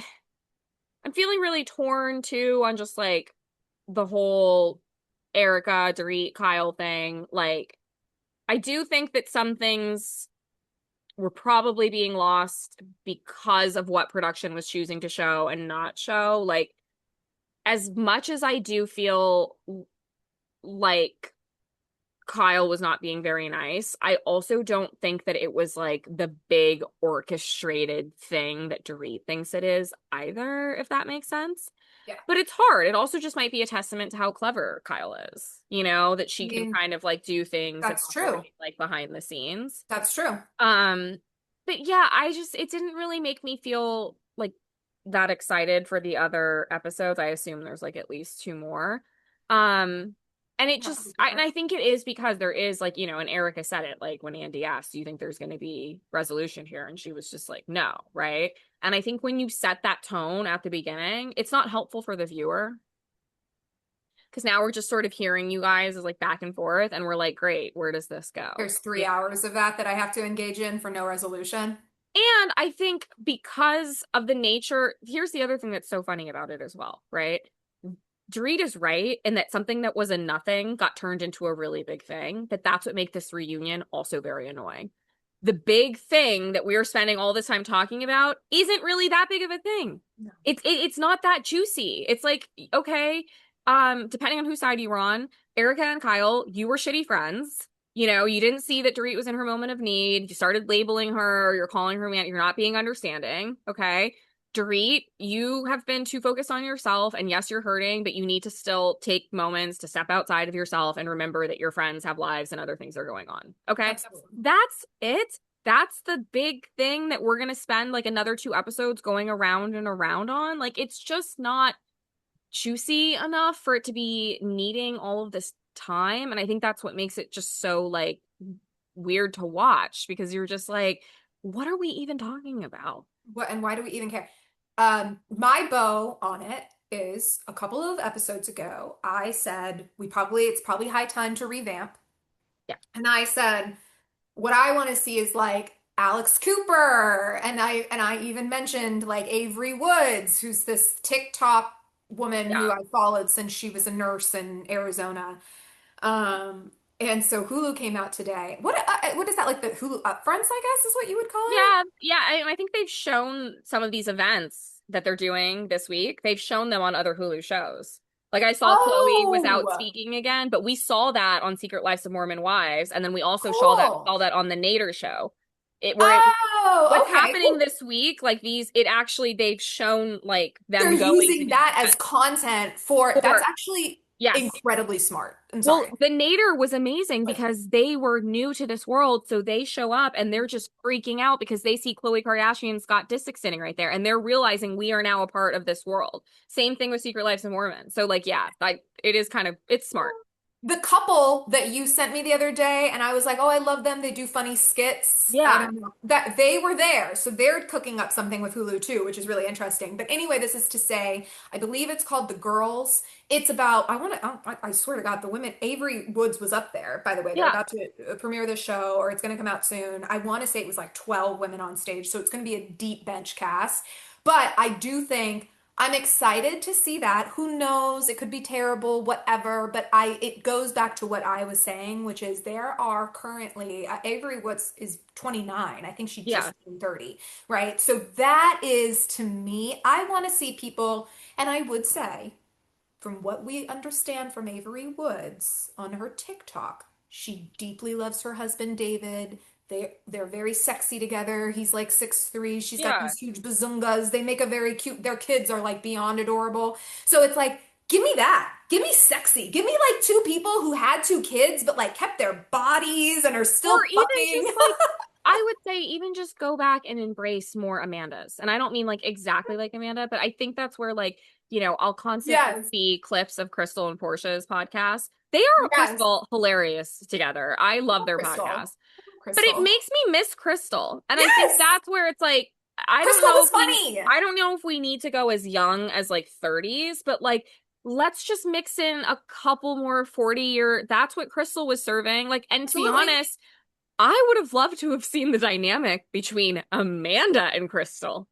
I'm feeling really torn too on just like the whole Erica, Dorit, Kyle thing. Like I do think that some things were probably being lost because of what production was choosing to show and not show. Like as much as I do feel like Kyle was not being very nice, I also don't think that it was like the big orchestrated thing that Dorit thinks it is either, if that makes sense. Yeah. But it's hard. It also just might be a testament to how clever Kyle is, that I she can mean, kind of like do things and that's true. operate like behind the scenes. That's true. Um, but yeah, it didn't really make me feel like that excited for the other episodes. I assume there's like at least two more. Um, and it That would be just, and different. I think it is because there is like, and Erica said it like when Andy asked, do you think there's going to be resolution here? And she was just like, no, right? And I think when you set that tone at the beginning, it's not helpful for the viewer because now we're just sort of hearing you guys as like back and forth, and we're like, great, where does this go? There's 3 hours of that I have to engage in for no resolution. And I think because of the nature, here's the other thing that's so funny about it as well, right? Dorit is right in that something that was a nothing got turned into a really big thing, that's what makes this reunion also very annoying. The big thing that we are spending all this time talking about isn't really that big of a thing. No. It's not that juicy. It's like, okay, depending on whose side you were on, Erica and Kyle, you were shitty friends. You didn't see that Dorit was in her moment of need. You started labeling her, or you're calling her man. You're not being understanding. Okay. Dorit, you have been too focused on yourself. And yes, you're hurting, but you need to still take moments to step outside of yourself and remember that your friends have lives and other things are going on. Okay. Absolutely. That's it. That's the big thing that we're going to spend like another two episodes going around and around on. Like, it's just not juicy enough for it to be needing all of this time. And I think that's what makes it just so like weird to watch because you're just like, what are we even talking about? What and why do we even care? My bow on it is a couple of episodes ago, I said it's probably high time to revamp. Yeah. And I said, what I want to see is like Alex Cooper. And I even mentioned like Avery Woods, who's this TikTok woman who Yeah. I followed since she was a nurse in Arizona. And so Hulu came out today. What is that, like the Hulu upfronts, I guess is what you would call it? Yeah. Yeah. I think they've shown some of these events that they're doing this week. They've shown them on other Hulu shows. Like I saw Chloe was out Oh, speaking again, but we saw that on Secret Lives of Mormon Wives, and then we also cool. saw that on the Nader show. Oh, What's okay, happening cool. this week, like they've shown like They're them going to using these that as events. content that's Or actually yes. incredibly smart. I'm Well, sorry. the Nader was amazing because they were new to this world, so they show up and they're just freaking out because they see Khloe Kardashian and Scott Disick sitting right there, and they're realizing we are now a part of this world. Same thing with Secret Lives of Mormon. So, like, yeah, it is kind of it's smart. The couple that you sent me the other day, and I was like, oh, I love them. They do funny skits. I Yeah, don't know. That they were there. So they're cooking up something with Hulu too, which is really interesting. But anyway, this is to say, I believe it's called The Girls. It's about, I swear to God, the women, Avery Woods was up there, by the way. They're yeah, about to premiere this show, or it's going to come out soon. I want to say it was like 12 women on stage. So it's going to be a deep bench cast. But I do think I'm excited to see that. Who knows? It could be terrible, whatever. But it goes back to what I was saying, which is there are currently Avery Woods is 29. I think she yeah, just turned 30, right? So that is to me, I want to see people, and I would say, from what we understand from Avery Woods on her TikTok, she deeply loves her husband David. They're very sexy together. He's like 6'3". She's got yeah. these huge bazungas. They make a very cute, their kids are like beyond adorable. So it's like, give me that. Give me sexy. Give me like two people who had two kids but like kept their bodies and are Or still even fucking. just like, I would say, even just go back and embrace more Amandas. And I don't mean like exactly like Amanda, but I think that's where like, I'll constantly Yes. see clips of Crystal and Portia's podcast. They are Yes. Crystal hilarious together. I love their Crystal. podcast. But it Crystal. makes me miss Crystal. And I think Yes. that's where it's like, I don't Crystal know was if we funny. I don't know if we need to go as young as like 30s, but like let's just mix in a couple more 40-year. That's what Crystal was serving. Like, and to be Absolutely. honest, I would have loved to have seen the dynamic between Amanda and Crystal.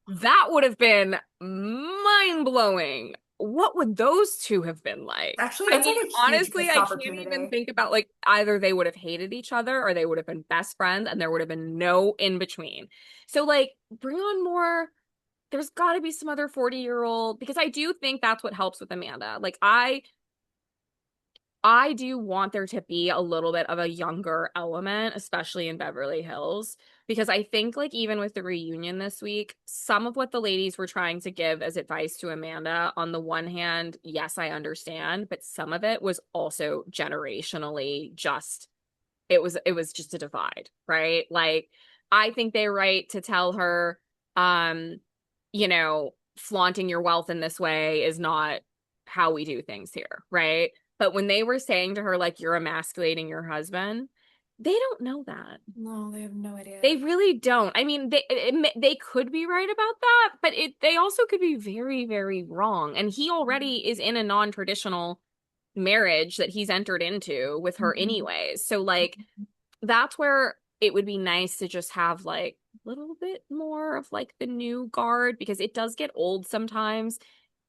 That would have been mind blowing. What would those two have been like? Actually, I that's like mean, a huge honestly, missed I can't even opportunity. think about like either they would have hated each other or they would have been best friends and there would have been no in between. So, like, bring on more. There's got to be some other 40-year-old because I do think that's what helps with Amanda. Like, I do want there to be a little bit of a younger element, especially in Beverly Hills, because I think, like, even with the reunion this week, some of what the ladies were trying to give as advice to Amanda, on the one hand, yes, I understand, but some of it was also generationally just it was just a divide, right? Like, I think they're right to tell her, um, flaunting your wealth in this way is not how we do things here, right? But when they were saying to her, like, you're emasculating your husband, they don't know that. No, they have no idea. They really don't. I mean, they could be right about that, but they also could be very, very wrong. And he already is in a non-traditional marriage that he's entered into with her Mhm. anyways. So, like, that's where it would be nice to just have, like, a little bit more of, like, the new guard, because it does get old sometimes.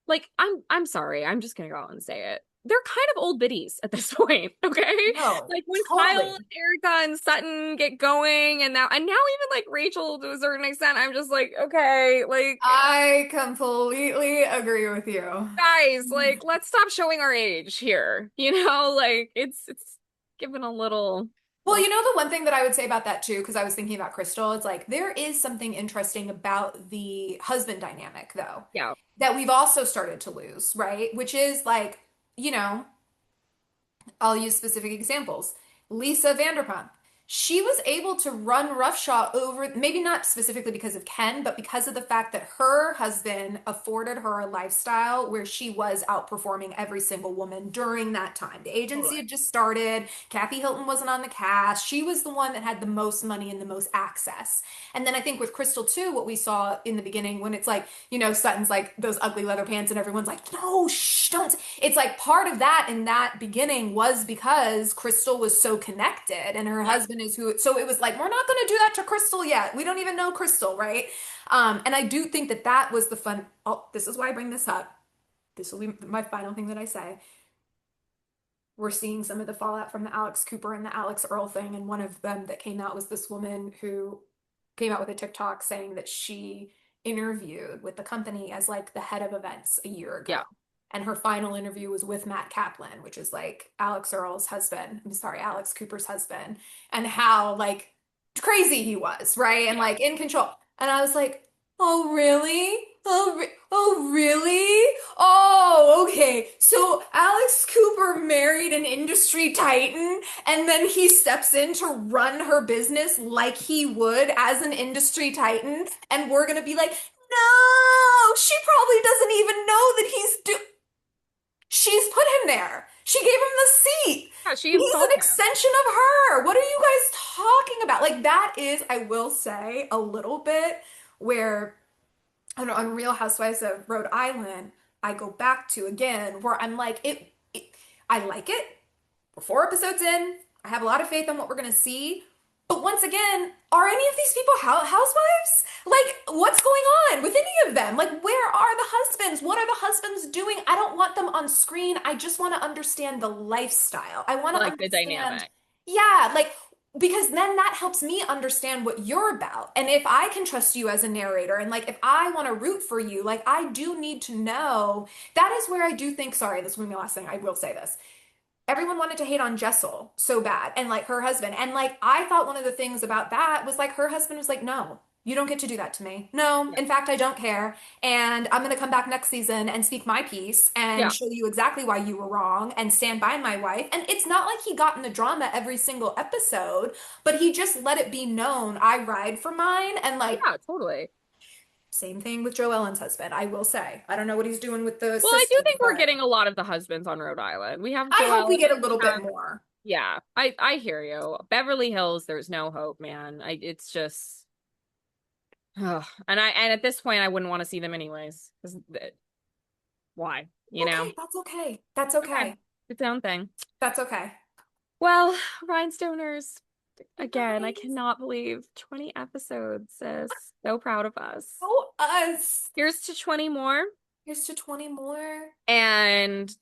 Like, I'm sorry, I'm just gonna go out and say it. They're kind of old biddies at this point, okay? No, Like, when Kyle, totally. Erica, and Sutton get going, and now even, like, Rachel, to a certain extent, I'm just like, okay, like, I completely agree with you. guys, like, let's stop showing our age here. Like, it's given a Well, little, you know, the one thing that I would say about that too, because I was thinking about Crystal, it's like there is something interesting about the husband dynamic, though, yeah, that we've also started to lose, right? Which is like, you know, I'll use specific examples. Lisa Vanderpump. She was able to run roughshod over, maybe not specifically because of Ken, but because of the fact that her husband afforded her a lifestyle where she was outperforming every single woman during that time. The agency totally. had just started. Kathy Hilton wasn't on the cast. She was the one that had the most money and the most access. And then I think with Crystal too, what we saw in the beginning when it's like, Sutton's like those ugly leather pants and everyone's like, no, shh, don't. It's like part of that in that beginning was because Crystal was so connected and her Yeah. husband is who, so it was like, we're not going to do that to Crystal yet. We don't even know Crystal, right? And I do think that that was the fun. Oh, this is why I bring this up. This will be my final thing that I say. We're seeing some of the fallout from the Alex Cooper and the Alex Earl thing. And one of them that came out was this woman who came out with a TikTok saying that she interviewed with the company as like the head of events a year ago. Yeah. And her final interview was with Matt Kaplan, which is like Alex Earl's husband. I'm sorry, Alex Cooper's husband, and how like crazy he was, right? And Yeah. like in control. And I was like, oh, really? Oh, really? Oh, okay. So Alex Cooper married an industry titan, and then he steps in to run her business like he would as an industry titan, and we're gonna be like, no, she probably doesn't even know that she's put him there. She gave him the seat. Yeah, she He's an installed him. extension of her. What are you guys talking about? Like that is, I will say, a little bit where on Real Housewives of Rhode Island, I go back to again where I'm like, I like it. We're 4 episodes in. I have a lot of faith on what we're gonna see. But once again, are any of these people housewives? Like, what's going on with any of them? Like, where are the husbands? What are the husbands doing? I don't want them on screen. I just want to understand the lifestyle. I want to Like, the understand, dynamic. yeah, like, because then that helps me understand what you're about. And if I can trust you as a narrator, and like, if I want to root for you, like, I do need to know. That is where I do think, sorry, this will be my last thing. I will say this. Everyone wanted to hate on Jessel so bad and like her husband. And like I thought one of the things about that was like her husband was like, no, you don't get to do that to me. No, Yeah. in fact, I don't care. And I'm going to come back next season and speak my piece and Yeah. show you exactly why you were wrong and stand by my wife. And it's not like he got in the drama every single episode, but he just let it be known I ride for mine. And like, Yeah, totally. same thing with Joe Ellen's husband, I will say. I don't know what he's doing with the Well, I do sisters, think we're but getting a lot of the husbands on Rhode Island. We have I hope Joelle. we get a little We bit have, more. yeah, I hear you. Beverly Hills, there's no hope, man. It's just, ugh. And at this point, I wouldn't want to see them anyways. 'Cause why? Okay, that's okay. That's Okay, okay. its own thing. That's okay. Well, Rhinestoners, You again, I guys, cannot believe 20 episodes, sis. So proud of us. go us. Here's to 20 more. Here's to 20 more. And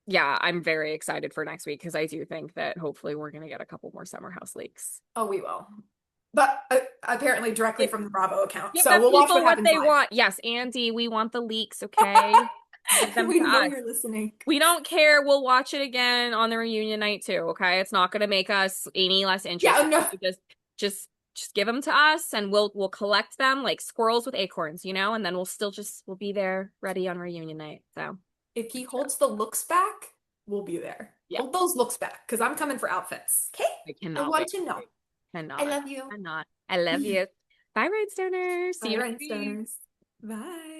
yeah, I'm very excited for next week because I do think that hopefully we're going to get a couple more Summer House leaks. Oh, we will. But apparently directly Give, from the Bravo account. give So the we'll watch what people what happens they live. want. Yes, Andy, we want the leaks, okay? Give them We to know us. you're listening. We don't care. We'll watch it again on the reunion night too, okay? It's not gonna make us any less Yeah, interested. no. So just give them to us and we'll collect them like squirrels with acorns, and then we'll be there ready on reunion night. So If he holds the looks back, we'll be there. yeah, Hold those looks back, because I'm coming for outfits. Okay? I I cannot want wait. to know. I Cannot. love you. Cannot. I love you. Bye, Rhinestoners. See Bye, you next week. Rhinestoners. Bye.